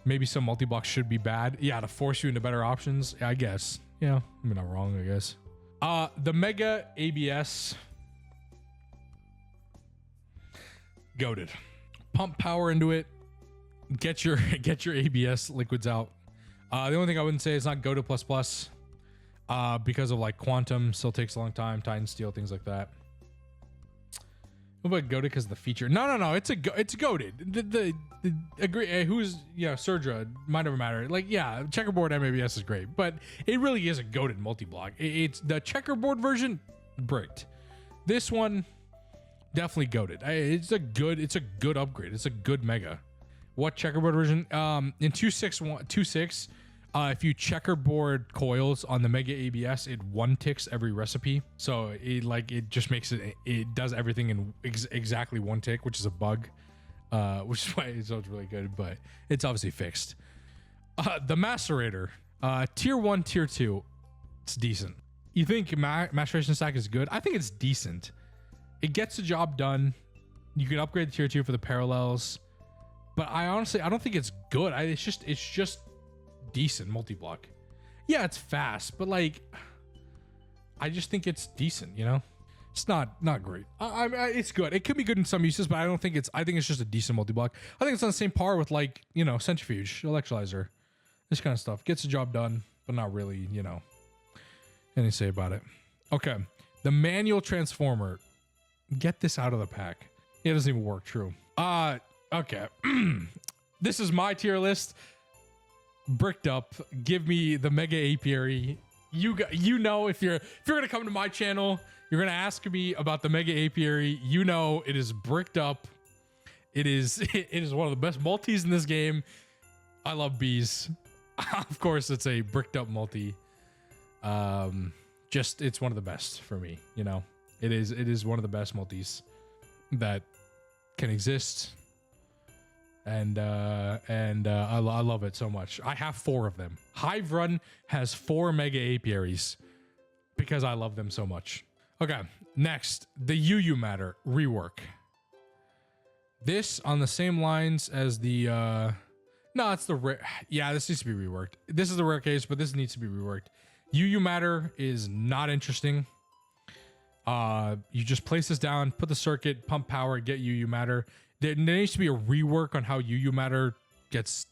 maybe some multi-blocks should be bad. Yeah, to force you into better options. Yeah, I guess. Yeah, I'm not wrong. I guess. The Mega ABS. Goated. Pump power into it. Get your ABS liquids out. The only thing I wouldn't say is not goated plus plus. Because of like quantum still takes a long time, Titan steel, things like that. What about goated because of the feature? No. It's goated. The agree. Who's Surdra might never matter. Like checkerboard MABS is great, but it really is a goated multi-block. It's the checkerboard version bricked. This one definitely goated. It's a good upgrade. It's a good mega. What checkerboard version? In 2.6, if you checkerboard coils on the Mega ABS, it one ticks every recipe. So it just makes it does everything in exactly one tick, which is a bug, which is why it's really good, but it's obviously fixed. The macerator, tier 1, tier 2, it's decent. You think maceration stack is good? I think it's decent. It gets the job done. You can upgrade the tier 2 for the parallels, but I don't think it's good. It's just decent multi-block. Yeah, it's fast, but like I just think it's decent, It's not great. It's good. It could be good in some uses, but I think it's just a decent multi-block. I think it's on the same par with like, centrifuge, electrolyzer, this kind of stuff. Gets the job done, but not really, anything to say about it. Okay. The manual transformer. Get this out of the pack. It doesn't even work. True. Okay. This is my tier list. Bricked up. Give me the Mega Apiary. If you're gonna come to my channel, you're gonna ask me about the Mega Apiary. It is bricked up. It is one of the best multis in this game. I love bees. Of course, it's a bricked up multi. It's one of the best for me. It is one of the best multis that can exist. And I love it so much. I have 4 of them. Hive Run has 4 Mega Apiaries because I love them so much. Okay, next, the UU Matter rework. This on the same lines as the no, it's the rare. Yeah, this needs to be reworked. This is the rare case, but this needs to be reworked. UU Matter is not interesting. You just place this down, put the circuit, pump power, get UU Matter. There needs to be a rework on how UU Matter gets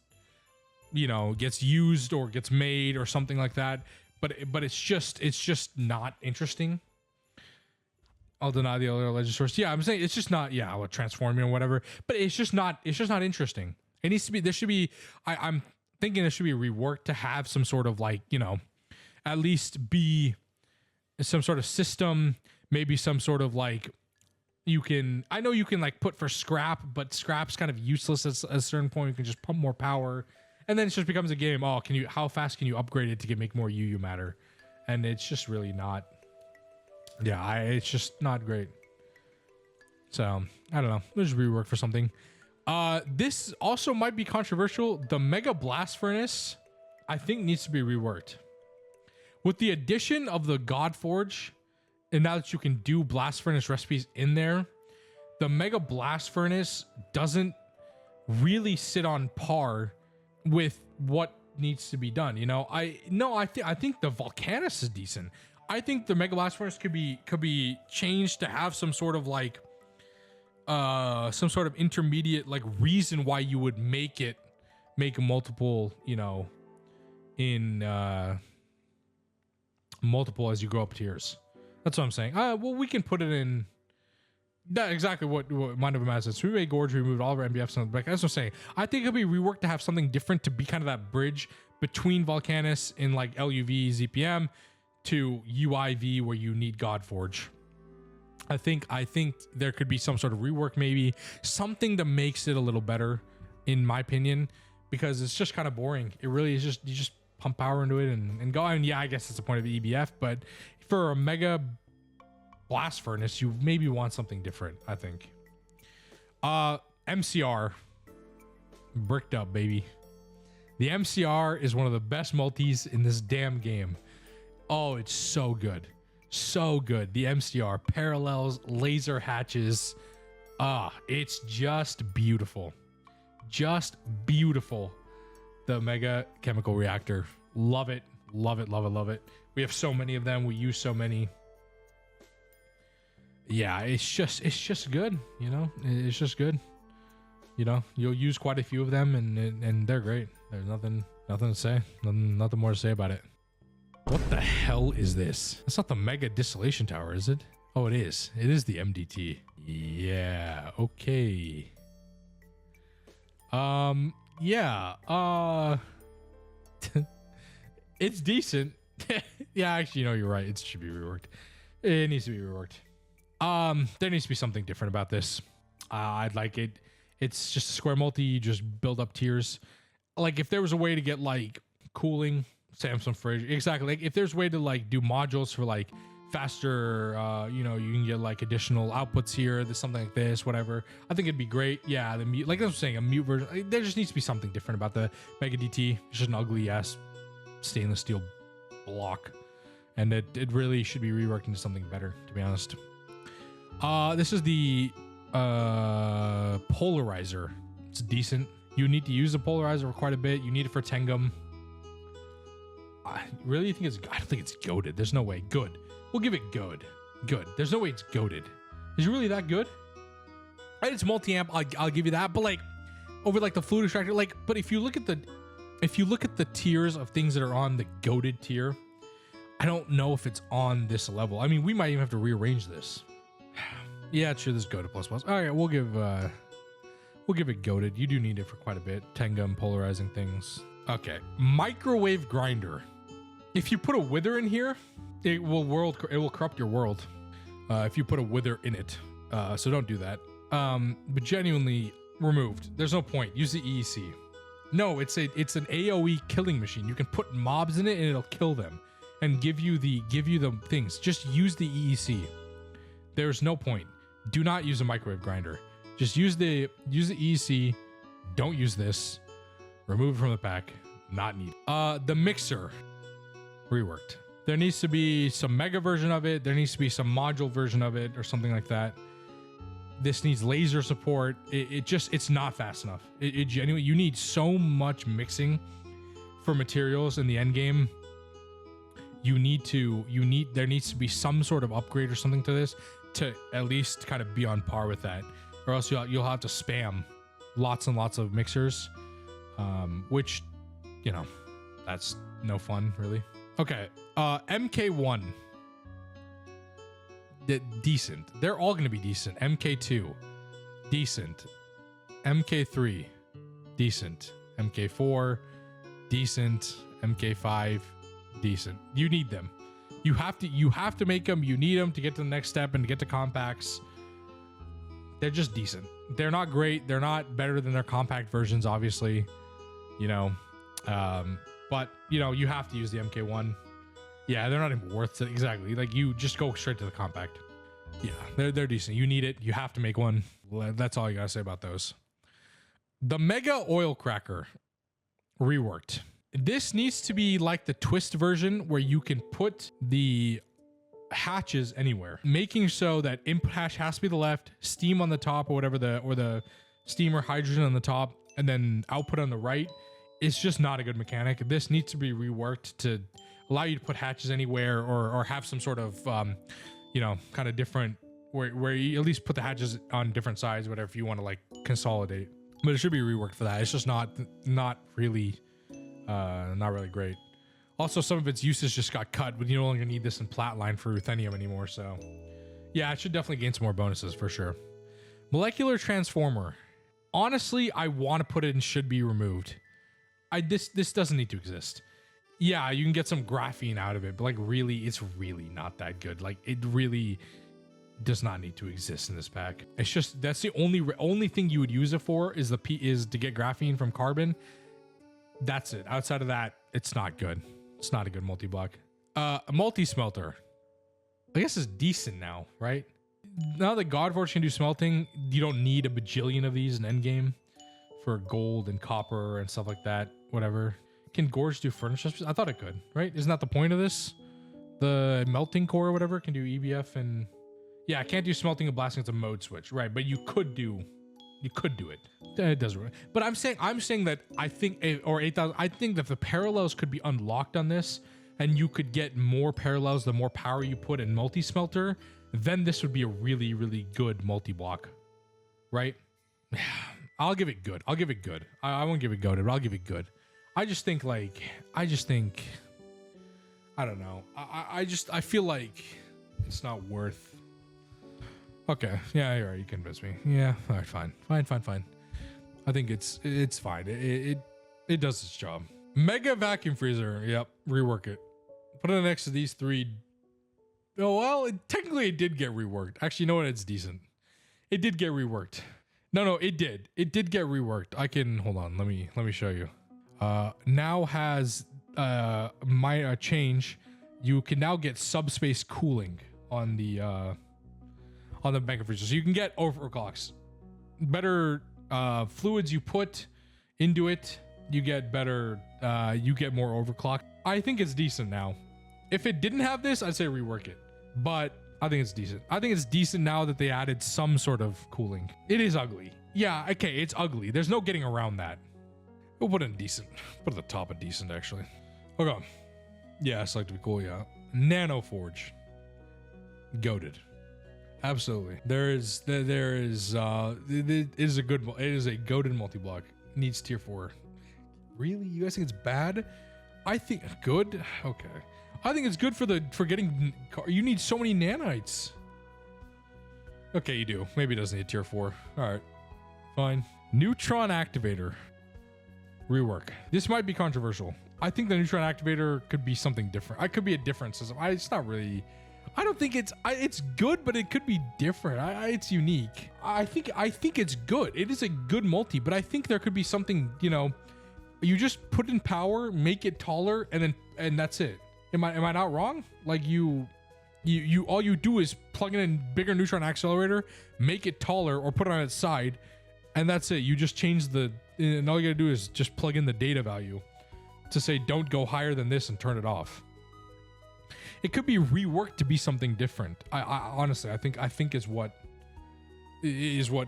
used or gets made or something like that. But it's just not interesting. I'll deny the other legend source. Yeah, I'm saying it's just not. Yeah, I'll transform or whatever. But it's just not interesting. It needs to be. There should be. I'm thinking there should be a rework to have some sort of like at least be some sort of system. Maybe some sort of like You can, I know you can like put for scrap, but scrap's kind of useless at a certain point. You can just pump more power, and then it just becomes a game. Oh, how fast can you upgrade it to make more UU matter? And it's just really not. Yeah, it's just not great. So I don't know. Let's rework for something. This also might be controversial. The Mega Blast Furnace, I think, needs to be reworked. With the addition of the God Forge, and now that you can do Blast Furnace recipes in there, the Mega Blast Furnace doesn't really sit on par with what needs to be done. You know, I think the Volcanus is decent. I think the Mega Blast Furnace could be changed to have some sort of like some sort of intermediate like reason why you would make multiple, you know, in multiple as you go up tiers. That's what I'm saying. Well, we can put it in that exactly what Mind of a Mass is. We made Gorge, we removed all of our MBFs on the back. That's what I'm saying. I think it'll be reworked to have something different, to be kind of that bridge between Volcanus and like LUV, ZPM to UIV where you need God Forge. I think there could be some sort of rework, maybe something that makes it a little better, in my opinion, because it's just kind of boring. It really is just, you just pump power into it and go. And yeah, I guess that's the point of the EBF, but for a Mega Blast Furnace, you maybe want something different, I think. MCR. Bricked up, baby. The MCR is one of the best multis in this damn game. Oh, it's so good. So good. The MCR, parallels, laser hatches. It's just beautiful. Just beautiful. The Mega Chemical Reactor. Love it. Love it, love it, love it. We have so many of them. We use so many. Yeah, it's just good, you know? It's just good. You know, you'll use quite a few of them and they're great. There's nothing to say. Nothing more to say about it. What the hell is this? That's not the Mega Distillation Tower, is it? Oh, it is. It is the MDT. Yeah, okay. Yeah, it's decent. Yeah, actually, you know, you're right. It should be reworked. It needs to be reworked. There needs to be something different about this. I'd like it. It's just a square multi. You just build up tiers. Like if there was a way to get like cooling, Samsung fridge, exactly. Like if there's a way to like do modules for like faster, you know, you can get like additional outputs here. There's something like this, whatever. I think it'd be great. Yeah, the mute, like I was saying, a mute version. There just needs to be something different about the Mega DT. It's just an ugly ass stainless steel block, and it really should be reworked into something better, to be honest. This is the polarizer. It's decent. You need to use the polarizer for quite a bit. You need it for Tengum. I really think it's, I don't think it's goated. There's no way. Good. We'll give it good. Good. There's no way it's goated. Is it really that good? Right, it's multi-amp. I'll give you that. But like over like the fluid extractor, like, but if you look at the tiers of things that are on the goated tier, I don't know if it's on this level. I mean, we might even have to rearrange this. Yeah, sure. This goated plus. All right, we'll give it goated. You do need it for quite a bit. Tengum, polarizing things. Okay, microwave grinder. If you put a wither in here, it will corrupt your world. If you put a wither in it, so don't do that. But genuinely removed. There's no point. Use the EEC. No, it's an AOE killing machine. You can put mobs in it and it'll kill them and give you the things. Just use the EEC. There's no point. Do not use a microwave grinder. Just use the EEC. Don't use this. Remove it from the pack. Not needed. The mixer. Reworked. There needs to be some mega version of it. There needs to be some module version of it or something like that. This needs laser support. It's not fast enough. It genuinely, you need so much mixing for materials in the end game. There needs to be some sort of upgrade or something to this to at least kind of be on par with that, or else you'll have to spam lots and lots of mixers, which, you know, that's no fun really. Okay, MK1. Decent. They're all going to be decent. MK2, decent. MK3, decent. MK4, decent. MK5, decent. You need them. You have to make them. You need them to get to the next step and to get to compacts. they're just decent. They're not great. They're not better than their compact versions, obviously, you know. But you know, you have to use the MK1. Yeah, they're not even worth it. Exactly. Like, you just go straight to the compact. Yeah, they're decent. You need it. You have to make one. That's all you gotta say about those. The Mega Oil Cracker reworked. This needs to be like the Twist version, where you can put the hatches anywhere, making so that input hatch has to be the left, steam on the top, or whatever, the steam or hydrogen on the top, and then output on the right. It's just not a good mechanic. This needs to be reworked to allow you to put hatches anywhere, or have some sort of you know, kind of different, where you at least put the hatches on different sides, whatever, if you want to like consolidate. But it should be reworked for that. It's just not really great. Also, some of its uses just got cut, but you no longer need this in Platline for Ruthenium anymore. So yeah, it should definitely gain some more bonuses for sure. Molecular Transformer. Honestly, I want to put it in should be removed. This doesn't need to exist. Yeah, you can get some graphene out of it, but like, really, it's really not that good. Like, it really does not need to exist in this pack. It's just, that's the only thing you would use it for, is to get graphene from carbon. That's it. Outside of that, it's not good. It's not a good multi-block. A multi-smelter, I guess, is decent now, right? Now that Godforge can do smelting, you don't need a bajillion of these in Endgame for gold and copper and stuff like that. Whatever. Can Gorge do furnace recipes? I thought it could, right? Isn't that the point of this? The melting core or whatever can do EBF and... Yeah, I can't do smelting and blasting. It's a mode switch, right? But you could do it. It doesn't. But I'm saying that I think, or 8,000. I think that the parallels could be unlocked on this, and you could get more parallels the more power you put in multi-smelter. Then this would be a really, really good multi-block, right? I'll give it good. I won't give it goated, but I'll give it good. I don't know. I feel like it's not worth. Okay. Yeah, you're right. You convinced me. Yeah. All right. Fine. I think it's fine. It does its job. Mega vacuum freezer. Yep. Rework it. Put it next to these three. Oh, well, technically it did get reworked. Actually, you know what? It's decent. It did get reworked. No, it did. It did get reworked. I can, hold on. Let me show you. Now has my change. You can now get subspace cooling on the mega freezer, so you can get overclocks. Better fluids you put into it, you get better. You get more overclock. I think it's decent now. If it didn't have this, I'd say rework it. But I think it's decent. I think it's decent now that they added some sort of cooling. It is ugly. Yeah, okay, it's ugly. There's no getting around that. We'll put it in decent. Put it at the top of decent, actually. Okay. Yeah, it's like to be cool, yeah. Nanoforge. Goated. Absolutely. It is a goated multi-block. Needs tier 4. Really? You guys think it's bad? I think good. Okay. I think it's good for getting. You need so many nanites. Okay, you do. Maybe it doesn't need tier 4. All right, fine. Neutron activator. Rework. This might be controversial. I think the neutron activator could be something different. It could be a different system. It's not really. I don't think it's good, but it could be different. It's unique. I think it's good. It is a good multi, but I think there could be something. You know, you just put in power, make it taller, and that's it. Am I not wrong? Like you all you do is plug in a bigger neutron accelerator, make it taller, or put it on its side, and that's it. You just change and all you gotta do is just plug in the data value to say don't go higher than this and turn it off. It could be reworked to be something different. I honestly, I think is what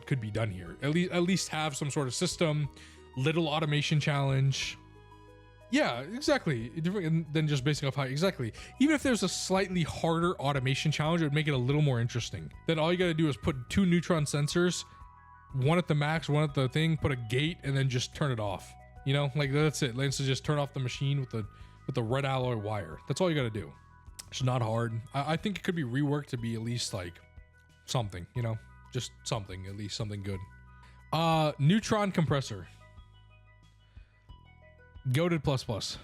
could be done here. At least have some sort of system, little automation challenge. Yeah, exactly. Different than just basing off height. Exactly. Even if there's a slightly harder automation challenge, it would make it a little more interesting. Then all you got to do is put 2 neutron sensors, one at the max, one at the thing, put a gate, and then just turn it off. You know, like that's it. Let's just turn off the machine with the red alloy wire. That's all you got to do. It's not hard. I think it could be reworked to be at least like something, you know, just something, at least something good. Neutron compressor. Goated plus.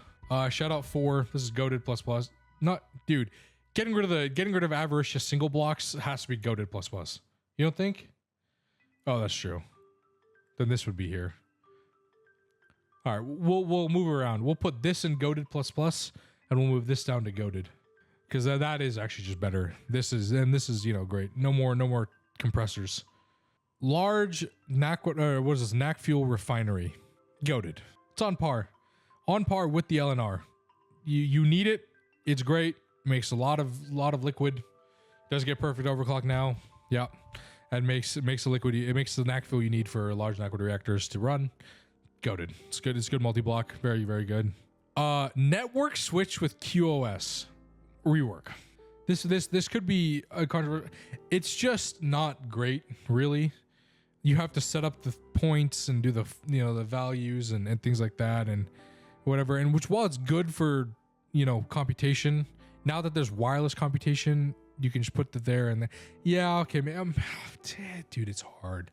Shout out 4. This is goated plus. Not, dude. Getting rid of avaricious single blocks has to be goated plus. You don't think? Oh, that's true. Then this would be here. All right, we'll move around. We'll put this in goated plus plus, and we'll move this down to goated, because that is actually just better. This is you know great. No more compressors. Large NAC what is this NAC fuel refinery, goated. It's on par with the LNR. You need it. It's great. Makes a lot of liquid. Does get perfect overclock now. Yeah, and makes the liquid. It makes the NAC fuel you need for large NAC reactors to run. Goated. It's good. It's good multi-block. Very, very good. Network switch with QoS rework. This could be a controversial. It's just not great, really. You have to set up the points and do the the values and things like that and whatever. And which, while it's good for computation, now that there's wireless computation, you can just put it there and then, yeah, okay, man. Dude, it's hard.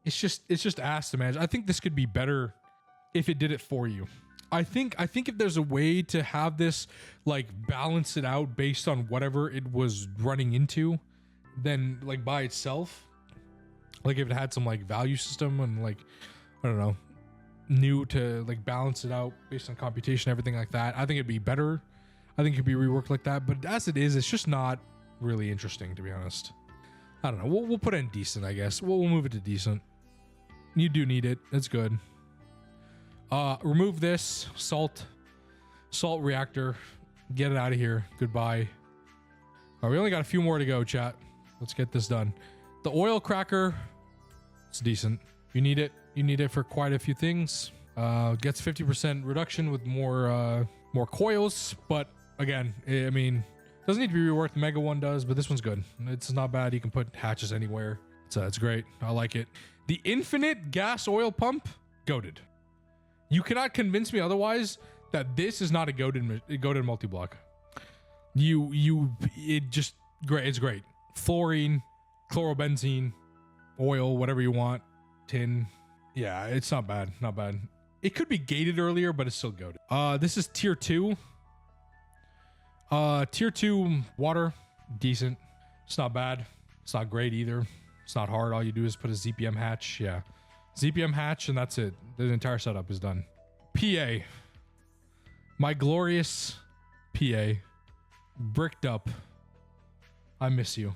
It's just ass to manage. I think this could be better if it did it for you. I think if there's a way to have this like balance it out based on whatever it was running into, then like by itself, like if it had some like value system and like, I don't know, new to like balance it out based on computation, everything like that, I think it'd be better. I think it could be reworked like that. But as it is, it's just not really interesting, to be honest. I don't know. We'll put it in decent, I guess. We'll move it to decent. You do need it. It's good. Remove this salt reactor. Get it out of here. Goodbye. All right, we only got a few more to go, chat. Let's get this done. The oil cracker, it's decent. You need it. You need it for quite a few things. Gets 50% reduction with more coils, but again, I mean, doesn't need to be reworked. Mega one does, but this one's good. It's not bad. You can put hatches anywhere. It's great. I like it. The infinite gas oil pump, goated. You cannot convince me otherwise that this is not a goated multi-block. It just great. It's great. Fluorine, chlorobenzene, oil, whatever you want, tin. Yeah, it's not bad. Not bad. It could be gated earlier, but it's still goated. This is tier 2. Tier 2 water, decent. It's not bad. It's not great either. It's not hard. All you do is put a ZPM hatch. Yeah. ZPM hatch, and that's it. The entire setup is done. PA. My glorious PA. Bricked up. I miss you.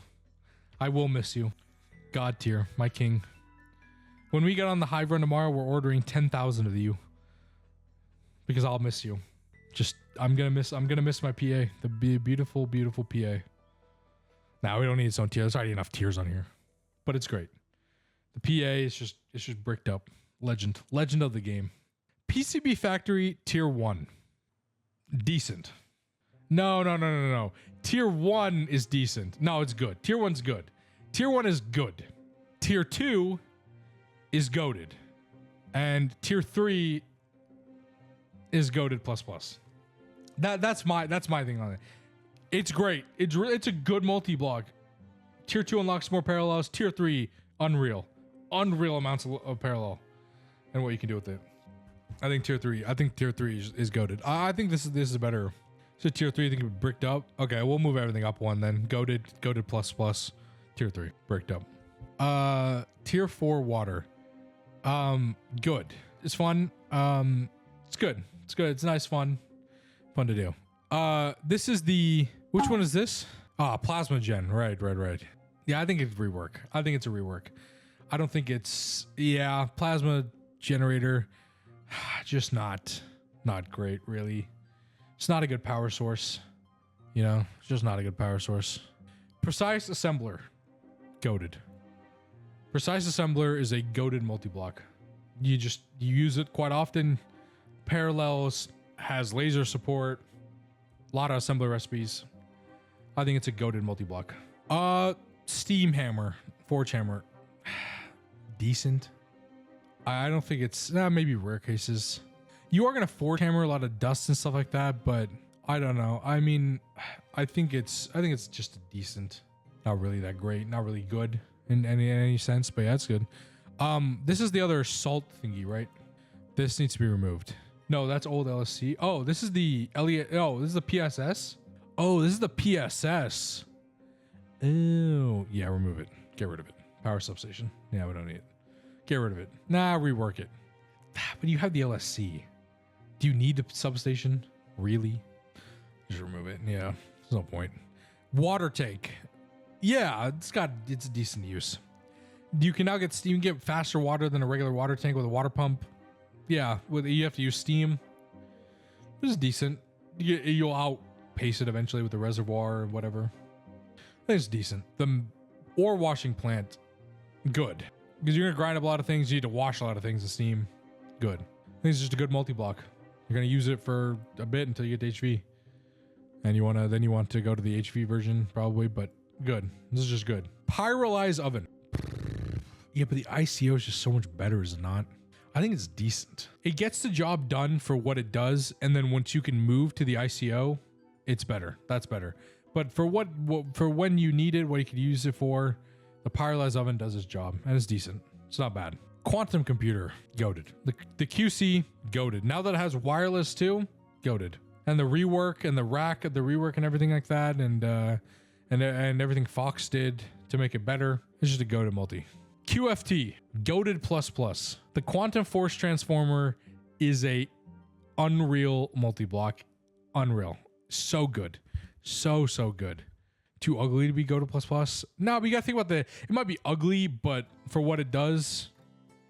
I will miss you. God tier. My king. When we get on the hive run tomorrow, we're ordering 10,000 of you. Because I'll miss you. Just, I'm gonna miss my PA. The beautiful, beautiful PA. Now we don't need its own tier. There's already enough tiers on here. But it's great. The PA is just bricked up. Legend of the game. PCB Factory tier 1. Decent. No. Tier 1 is decent. No, it's good. Tier 1's good. Tier 1 is good. Tier 2 is goated. And tier 3 is goated plus plus. That's my thing on it. It's great. It's a good multi-block. Tier 2 unlocks more parallels. Tier 3, unreal amounts of parallel and what you can do with it. I think tier 3 is goated. I think this is better. So tier 3, I think it bricked up. Okay, we'll move everything up one then. Goated plus plus. Tier 3 bricked up. Tier 4 water. Good. It's fun. It's good. It's nice, fun to do. This is which one is this? Plasma gen. Right. Yeah, I think it's rework. I think it's a rework. I don't think it's, plasma generator. Just not great, really. It's not a good power source. It's just not a good power source. Precise assembler. Goated. Precise assembler is a goated multi-block. You use it quite often. Parallels, has laser support, a lot of assembler recipes. I think it's a goated multi-block. Steam hammer, forge hammer, decent. I don't think it's maybe rare cases. You are gonna forge hammer a lot of dust and stuff like that, but I don't know. I mean, I think it's just a decent, not really that great, not really good in any sense, but yeah, it's good. This is the other salt thingy, right? This needs to be removed. No, that's old LSC. Oh, this is the Elliot. Oh, this is the PSS. Oh, this is the PSS. Oh, yeah, remove it. Get rid of it. Power substation. Yeah, we don't need it. Get rid of it. Nah, rework it. But you have the LSC. Do you need a substation? Really? Just remove it. Yeah, there's no point. Water tank. Yeah, it's a decent use. You can get faster water than a regular water tank with a water pump. Yeah, you have to use steam. This is decent. You'll outpace it eventually with the reservoir or whatever. I think it's decent. The ore washing plant, good. Because you're gonna grind up a lot of things. You need to wash a lot of things in steam. Good. I think it's just a good multi-block. You're gonna use it for a bit until you get to HV. And then you want to go to the HV version probably, but good. This is just good. Pyrolyze oven. Yeah, but the ICO is just so much better, is it not? I think it's decent. It gets the job done for what it does, and then once you can move to the ICO, it's better. That's better. But for for when you need it, what you could use it for, the pyrolyze oven does its job, and it's decent. It's not bad. Quantum computer, goated. The QC, goated. Now that it has wireless too, goated. And the rework and the rack of the rework and everything like that, and everything Fox did to make it better, it's just a goated multi. QFT, goated plus. The quantum force transformer is a unreal multi-block. Unreal. So good. So good. Too ugly to be goated plus? No, but you gotta think about it might be ugly, but for what it does,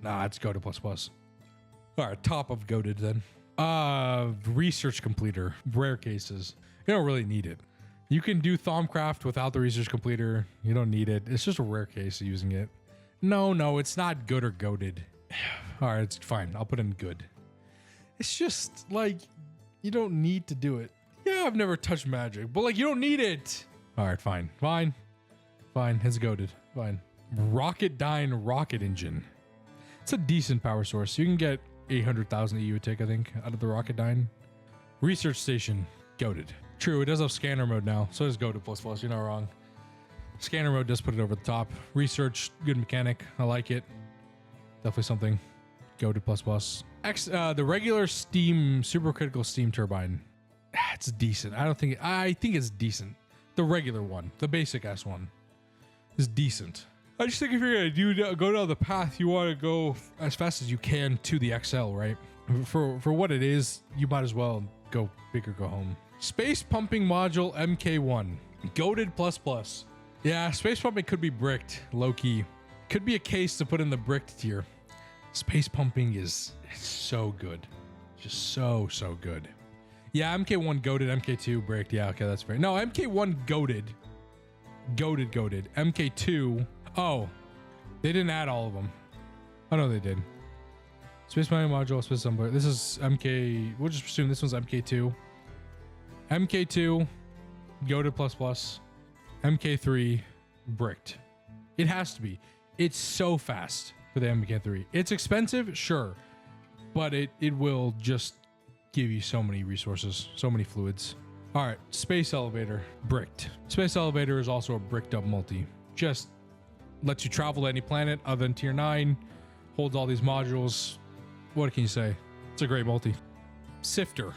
nah, it's goated plus. All right, top of goated then. Research completer, rare cases. You don't really need it. You can do Thaumcraft without the research completer. You don't need it. It's just a rare case of using it. No, it's not good or goated. All right, it's fine. I'll put in good. It's just like, you don't need to do it. Yeah, I've never touched magic, but like, you don't need it. All right, fine. It's goated. Fine. Rocketdyne rocket engine. It's a decent power source. You can get 800,000 EU take, I think, out of the Rocketdyne. Research station, goated. True, it does have scanner mode now, so it's goated plus. You're not wrong. Scanner mode does put it over the top. Research, good mechanic. I like it. Definitely something. Goated plus. The regular steam, supercritical steam turbine. It's decent. I think it's decent. The regular one, the basic ass one, is decent. I just think if you're gonna go down the path, you want to go as fast as you can to the XL, right? For what it is, you might as well go big or go home. Space pumping module MK1, goated plus. Yeah, space pumping could be bricked, low key. Could be a case to put in the bricked tier. Space pumping it's so good, just so good. Yeah, MK1 goated, MK2 bricked. Yeah, okay, that's fair. No, MK1 goated. MK2. Oh, they didn't add all of them. Oh no, they did. Space mining module, space assembler. This is MK. We'll just assume this one's MK2. MK2, goated plus. MK3, bricked. It has to be. It's so fast for the MK3. It's expensive, sure, but it will just give you so many resources, so many fluids. All right, space elevator, bricked. Space elevator is also a bricked up multi. Just lets you travel to any planet other than tier 9, holds all these modules. What can you say? It's a great multi. Sifter,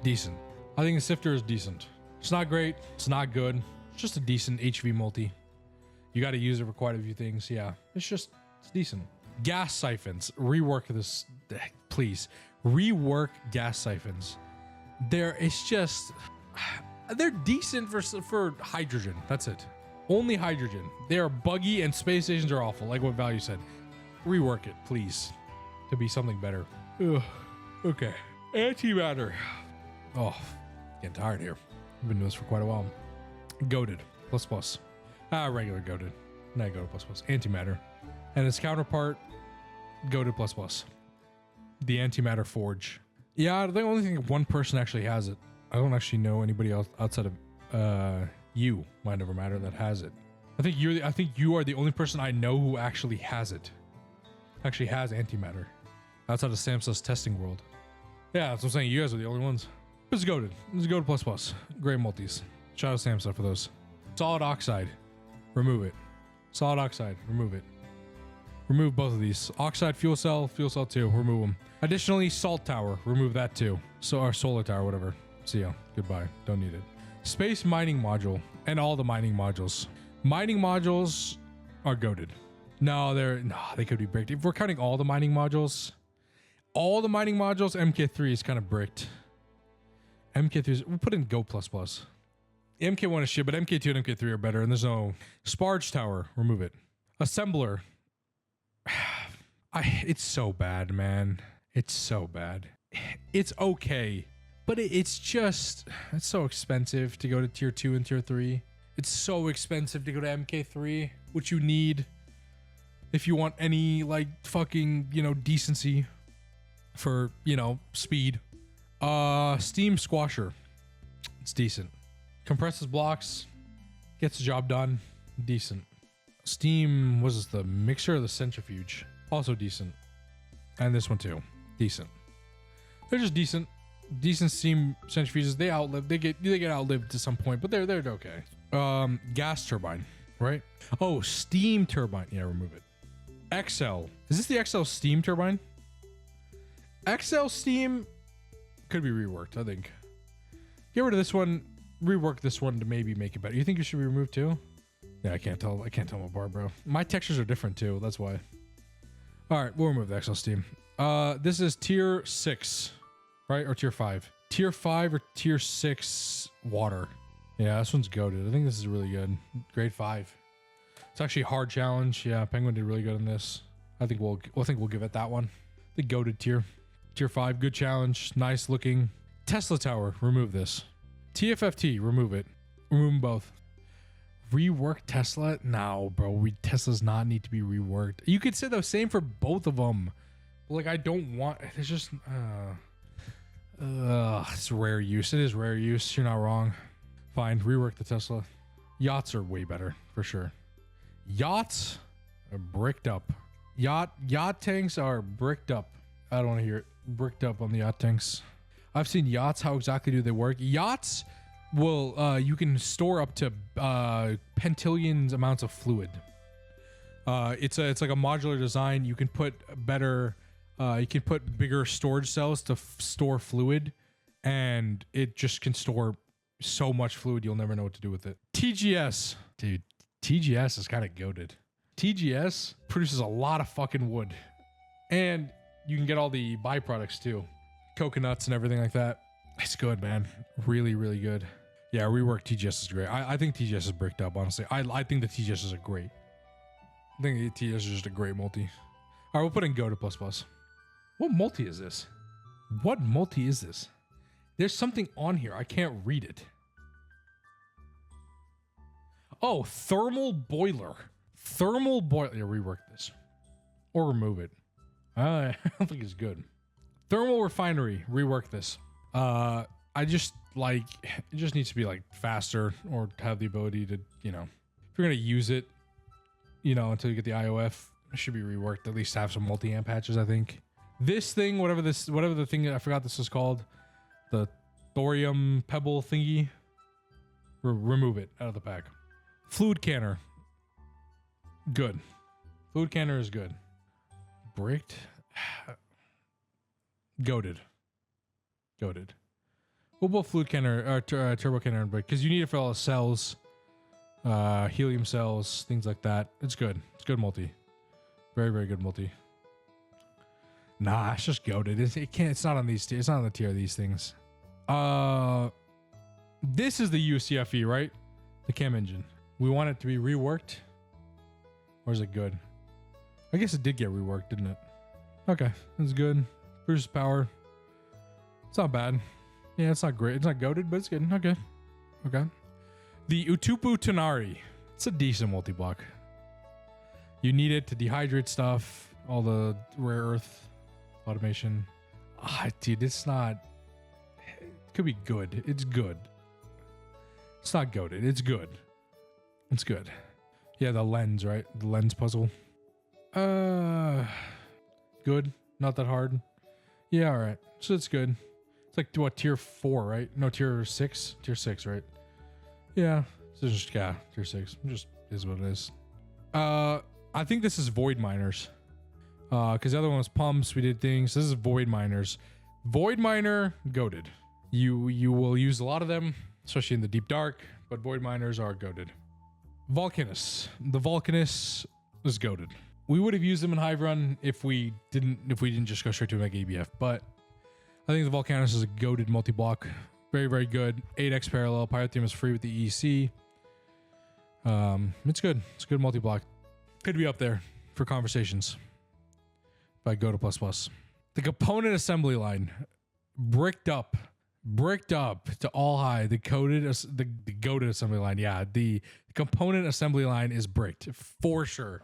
decent. I think the sifter is decent. It's not great, it's not good. It's just a decent HV multi. You got to use it for quite a few things. Yeah, it's decent. Gas siphons, rework this, please. Rework gas siphons. They're decent for hydrogen. That's it. Only hydrogen. They are buggy and space stations are awful, like what Value said. Rework it, please, to be something better. Ugh. Okay. Antimatter. Oh, getting tired here. I've been doing this for quite a while. Goated plus. Regular goated. Not goated plus. Antimatter. And its counterpart, goated plus. The antimatter forge. Yeah, the only thing one person actually has it. I don't actually know anybody else outside of you, Mind Over Matter, that has it. I think you are the only person I know who actually has it. Actually has antimatter outside of Samsa's testing world. Yeah, that's what I'm saying. You guys are the only ones. It's goated. It's goated plus. Great multis. Shout out Samsa for those. Solid oxide. Remove it. Solid oxide. Remove it. Remove both of these. Oxide fuel cell 2. Remove them. Additionally, salt tower. Remove that too. So our solar tower, whatever. See ya. Goodbye. Don't need it. Space mining module and all the mining modules. Mining modules are goated. No, they could be bricked. If we're counting all the mining modules, MK3 is kind of bricked. MK3 is, we'll put in Go++. MK1 is shit, but MK2 and MK3 are better, and there's no Sparge Tower. Remove it. Assembler. It's so bad, man. It's so bad. It's okay, but it's so expensive to go to tier 2 and tier 3. It's so expensive to go to MK3, which you need if you want any, like, fucking, you know, decency for, you know, speed. Steam Squasher. It's decent. Compresses blocks. Gets the job done. Decent. Steam, what is this, the mixer or the centrifuge? Also decent. And this one too. Decent. They're just decent. Decent steam centrifuges. They get outlived to some point, but they're okay. Gas turbine, right? Oh, steam turbine. Yeah, remove it. XL. Is this the XL steam turbine? XL steam could be reworked, I think. Get rid of this one, rework this one to maybe make it better. You think it should be removed too? Yeah, I can't tell them apart, bro. My textures are different too, that's why. All right, we'll remove the XL steam. This is tier 6, right? Or tier 5. Tier 5 or tier 6 water. Yeah, this one's goated. I think this is really good. Grade 5. It's actually a hard challenge. Yeah, Penguin did really good in this. I think we'll give it that one. The goated tier. Tier 5, good challenge. Nice looking. Tesla Tower, remove this. TFFT, remove it. Remove them both. Rework Tesla? No, bro. Teslas not need to be reworked. You could say the same for both of them. But like, I don't want... It's just... it's rare use. It is rare use. You're not wrong. Fine, rework the Tesla. Yachts are way better, for sure. Yachts are bricked up. Yacht tanks are bricked up. I don't want to hear it. Bricked up on the yacht tanks. I've seen yachts. How exactly do they work? Yachts will, you can store up to pentillions amounts of fluid. It's like a modular design. You can put bigger storage cells to store fluid, and it just can store so much fluid you'll never know what to do with it. TGS, dude. TGS is kind of goated. TGS produces a lot of fucking wood, and you can get all the byproducts too, coconuts and everything like that. It's good, man. Really, really good. Yeah, rework TGS is great. I think TGS is bricked up, honestly. I think the TGS is a great. I think the TGS is just a great multi. All right, we'll put in Go to ++. What multi is this? What multi is this? There's something on here. I can't read it. Oh, thermal boiler. Thermal boiler. Yeah, rework this. Or remove it. I don't think it's good. Thermal refinery. Rework this. I just like, it just needs to be like faster or have the ability to, you know, if you're going to use it, you know, until you get the IOF, it should be reworked. At least have some multi-amp patches, I think. This thing, whatever the thing, I forgot this is called, the thorium pebble thingy, remove it out of the pack. Fluid canner. Good. Fluid canner is good. Bricked. Goated. We'll put fluid canner or turbo canner and brick because you need it for all the cells, helium cells, things like that. It's good. It's good multi. Very, very good multi. Nah, it's just goated. It's not on these. It's not on the tier of these things. This is the UCFE, right? The chem engine. We want it to be reworked. Or is it good? I guess it did get reworked, didn't it? Okay, it's good. Produces power. It's not bad. Yeah, it's not great. It's not goated, but it's good. Okay. Okay. The Utupu Tonari. It's a decent multi-block. You need it to dehydrate stuff. All the rare earth automation. Dude, it's not... It could be good. It's good. It's not goated. It's good. It's good. Yeah, the lens, right? The lens puzzle. Good. Not that hard. Yeah, all right. So it's good. It's like, what, tier 4, right? No, tier 6? Tier 6, right? Yeah. So just, yeah, tier 6. Just is what it is. I think this is void miners. Because the other one was pumps. We did things. This is void miners. Void miner, goated. You will use a lot of them, especially in the deep dark, but void miners are goated. Volcanus. The Volcanus is goated. We would have used them in Hive Run if we didn't just go straight to Mega ABF. But I think the Volcanus is a goated multi-block. Very, very good. 8x parallel. Pyrotheum is free with the EC. It's good. It's a good multi-block. Could be up there for conversations if I go to plus plus. The component assembly line, bricked up to all high. The goated assembly line. Yeah, the component assembly line is bricked for sure.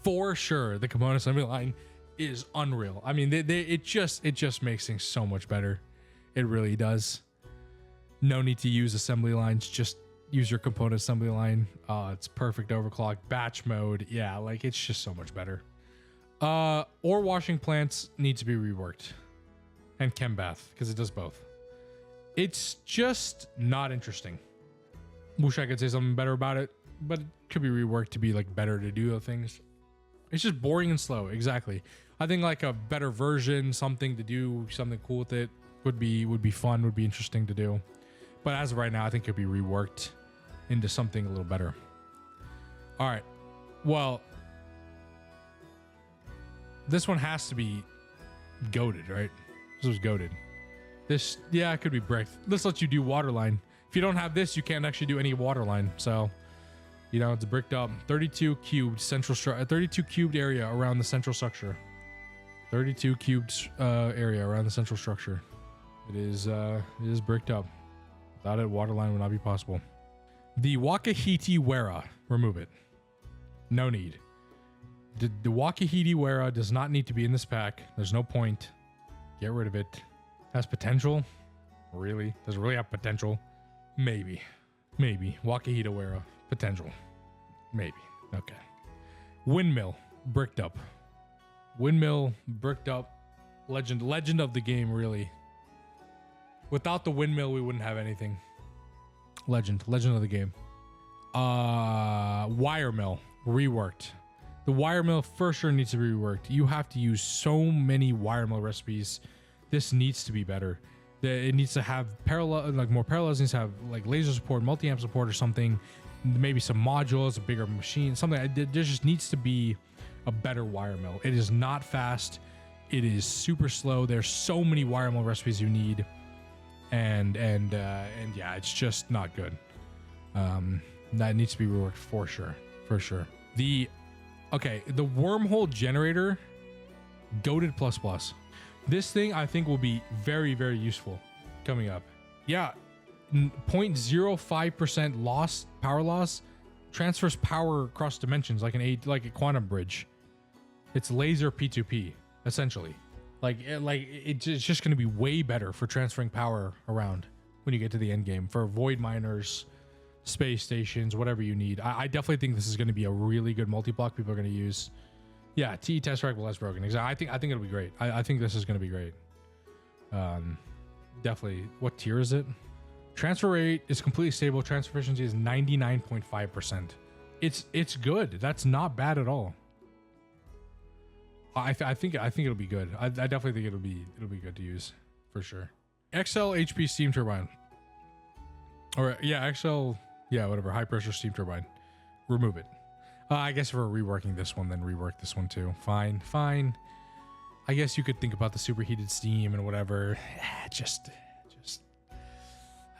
For sure, the component assembly line is unreal. I mean, it just makes things so much better. It really does. No need to use assembly lines. Just use your component assembly line. It's perfect overclock, batch mode. Yeah, like it's just so much better. Ore washing plants need to be reworked, and chem bath because it does both. It's just not interesting. Wish I could say something better about it, but it could be reworked to be like better to do the things. It's just boring and slow. Exactly. I think like a better version, something to do, something cool with it would be fun, would be interesting to do. But as of right now, I think it could be reworked into something a little better. All right. Well, this one has to be goated, right? This was goated. This, yeah, it could be bricked. This lets you do waterline. If you don't have this, you can't actually do any waterline. So, you know, it's bricked up. 32 cubed central 32 cubed area around the central structure. 32 cubed area around the central structure. It is bricked up. Without it, waterline would not be possible. The Wakahiti Wera, remove it. No need. The Wakahiti Wera does not need to be in this pack. There's no point. Get rid of it. Has potential. Really? Does it really have potential? Maybe. Wakahiti Wera. Potential. Maybe. Okay. Windmill. Bricked up. Windmill. Bricked up. Legend of the game, really. Without the windmill, we wouldn't have anything. Legend of the game. Wire mill. Reworked. The wire mill for sure needs to be reworked. You have to use so many wire mill recipes. This needs to be better. It needs to have parallel, like more parallels. It needs to have like laser support, multi-amp support or something. Maybe some modules, a bigger machine, something. There just needs to be a better wire mill. It is not fast. It is super slow. There's so many wire mill recipes you need. And yeah, it's just not good. That needs to be reworked for sure. The wormhole generator, goated plus. This thing I think will be very, very useful coming up. Yeah, 0.05% power loss, transfers power across dimensions like a quantum bridge. It's laser P2P essentially. It's just going to be way better for transferring power around when you get to the end game for void miners, space stations, whatever you need. I definitely think this is going to be a really good multi-block people are going to use. Yeah, TE Tesseract will less broken. Exactly. I think it'll be great. I think this is going to be great. Definitely. What tier is it? Transfer rate is completely stable. Transfer efficiency is 99.5%. It's good. That's not bad at all. I think it'll be good. I definitely think it'll be good to use for sure. XL HP steam turbine. Or yeah, XL, yeah, whatever. High pressure steam turbine. Remove it. I guess if we're reworking this one, then rework this one too. Fine. I guess you could think about the superheated steam and whatever. Just.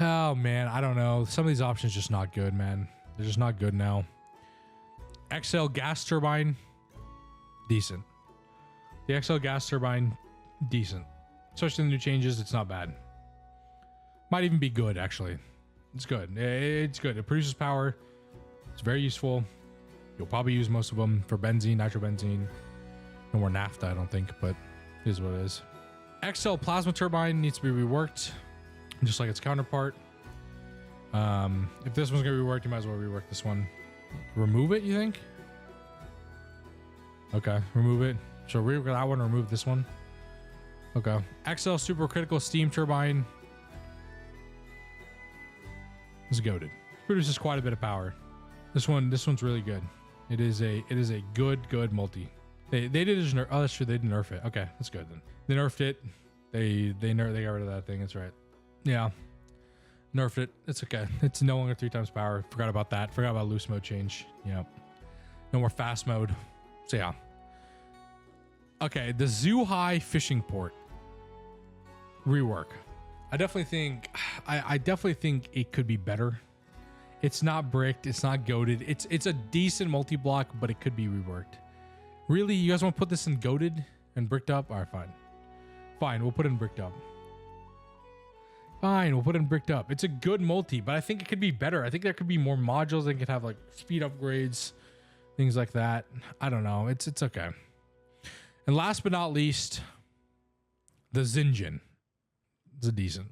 Oh man, I don't know. Some of these options just not good, man. They're just not good now. XL gas turbine, decent. The XL gas turbine, decent. Especially the new changes, it's not bad. Might even be good, actually. It's good. It's good. It produces power. It's very useful. You'll probably use most of them for benzene, nitrobenzene. No more naphtha, I don't think, but it is what it is. XL plasma turbine needs to be reworked, just like its counterpart. If this one's going to be reworked, you might as well rework this one. Remove it, you think? Okay, remove it. So rework that one, remove this one. Okay. XL supercritical steam turbine. It's goated. Produces quite a bit of power. This one's really good. It is a good multi. They did just nerf. Oh, that's true. They didn't nerf it. Okay, that's good then. They nerfed it. They got rid of that thing. That's right. Yeah, nerfed it. It's okay. It's no longer 3 times power. Forgot about that. Forgot about loose mode change. Yeah. No more fast mode. So yeah. Okay, the Zhuhai fishing port. Rework. I definitely think it could be better. It's not bricked, it's not goated. It's a decent multi-block, but it could be reworked. Really, you guys want to put this in goated and bricked up? All right, fine. Fine, we'll put it in bricked up. Fine, we'll put it in bricked up. It's a good multi, but I think it could be better. I think there could be more modules that could have like speed upgrades, things like that. I don't know. It's okay. And last but not least, the Zinjin. It's decent.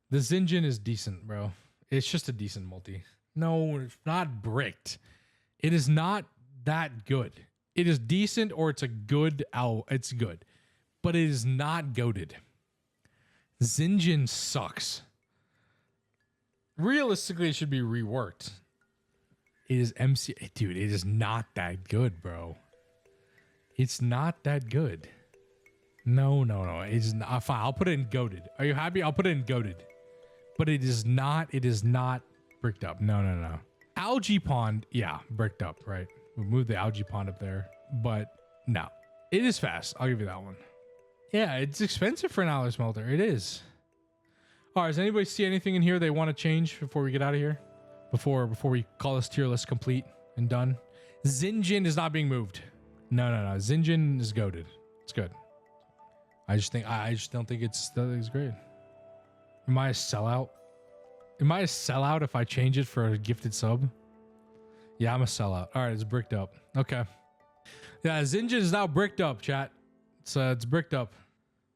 The Zinjin is decent, bro. It's just a decent multi. No, it's not bricked. It is not that good. It is decent, or it's a good it's good. But it is not goated. Zinjin sucks. Realistically, it should be reworked. It is dude, it is not that good, bro. It's not that good. No. It's not fine. I'll put it in goated. Are you happy? I'll put it in goated. But it is not bricked up. No. Algae pond, yeah, bricked up, right? We'll move the algae pond up there. But no. It is fast. I'll give you that one. Yeah, it's expensive for an alloy smelter. It is. All right, does anybody see anything in here they want to change before we get out of here? Before we call this tier list complete and done? Zinjin is not being moved. No. Zinjin is goated. It's good. I just don't think it's great. Am I a sellout? Am I a sellout if I change it for a gifted sub? Yeah, I'm a sellout. All right, it's bricked up. Okay. Yeah, Zinjin is now bricked up, chat. It's bricked up.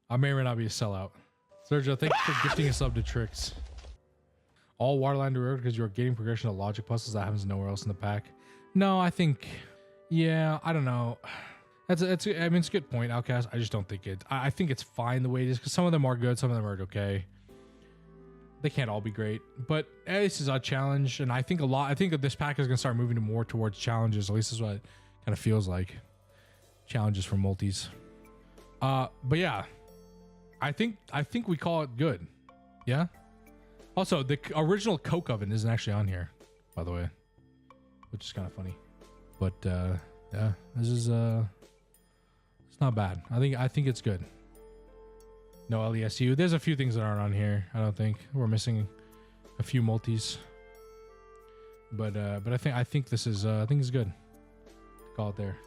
I may or may not be a sellout. Sergio, thank you for gifting a sub to Tricks. All waterline to because you're gaining progression of logic puzzles that happens nowhere else in the pack. No, I think, yeah, I don't know. I mean, it's a good point, Outcast. I just don't think it. I think it's fine the way it is because some of them are good, some of them are okay. They can't all be great, but this is a challenge, and I think that this pack is gonna start moving more towards challenges. At least is what it kind of feels like. Challenges for multis. But yeah, I think we call it good. Yeah. Also, the original Coke oven isn't actually on here, by the way, which is kind of funny. But yeah, this is it's not bad. I think it's good. No LESU. There's a few things that aren't on here. I don't think we're missing a few multis. But I think this is I think it's good. Call it there.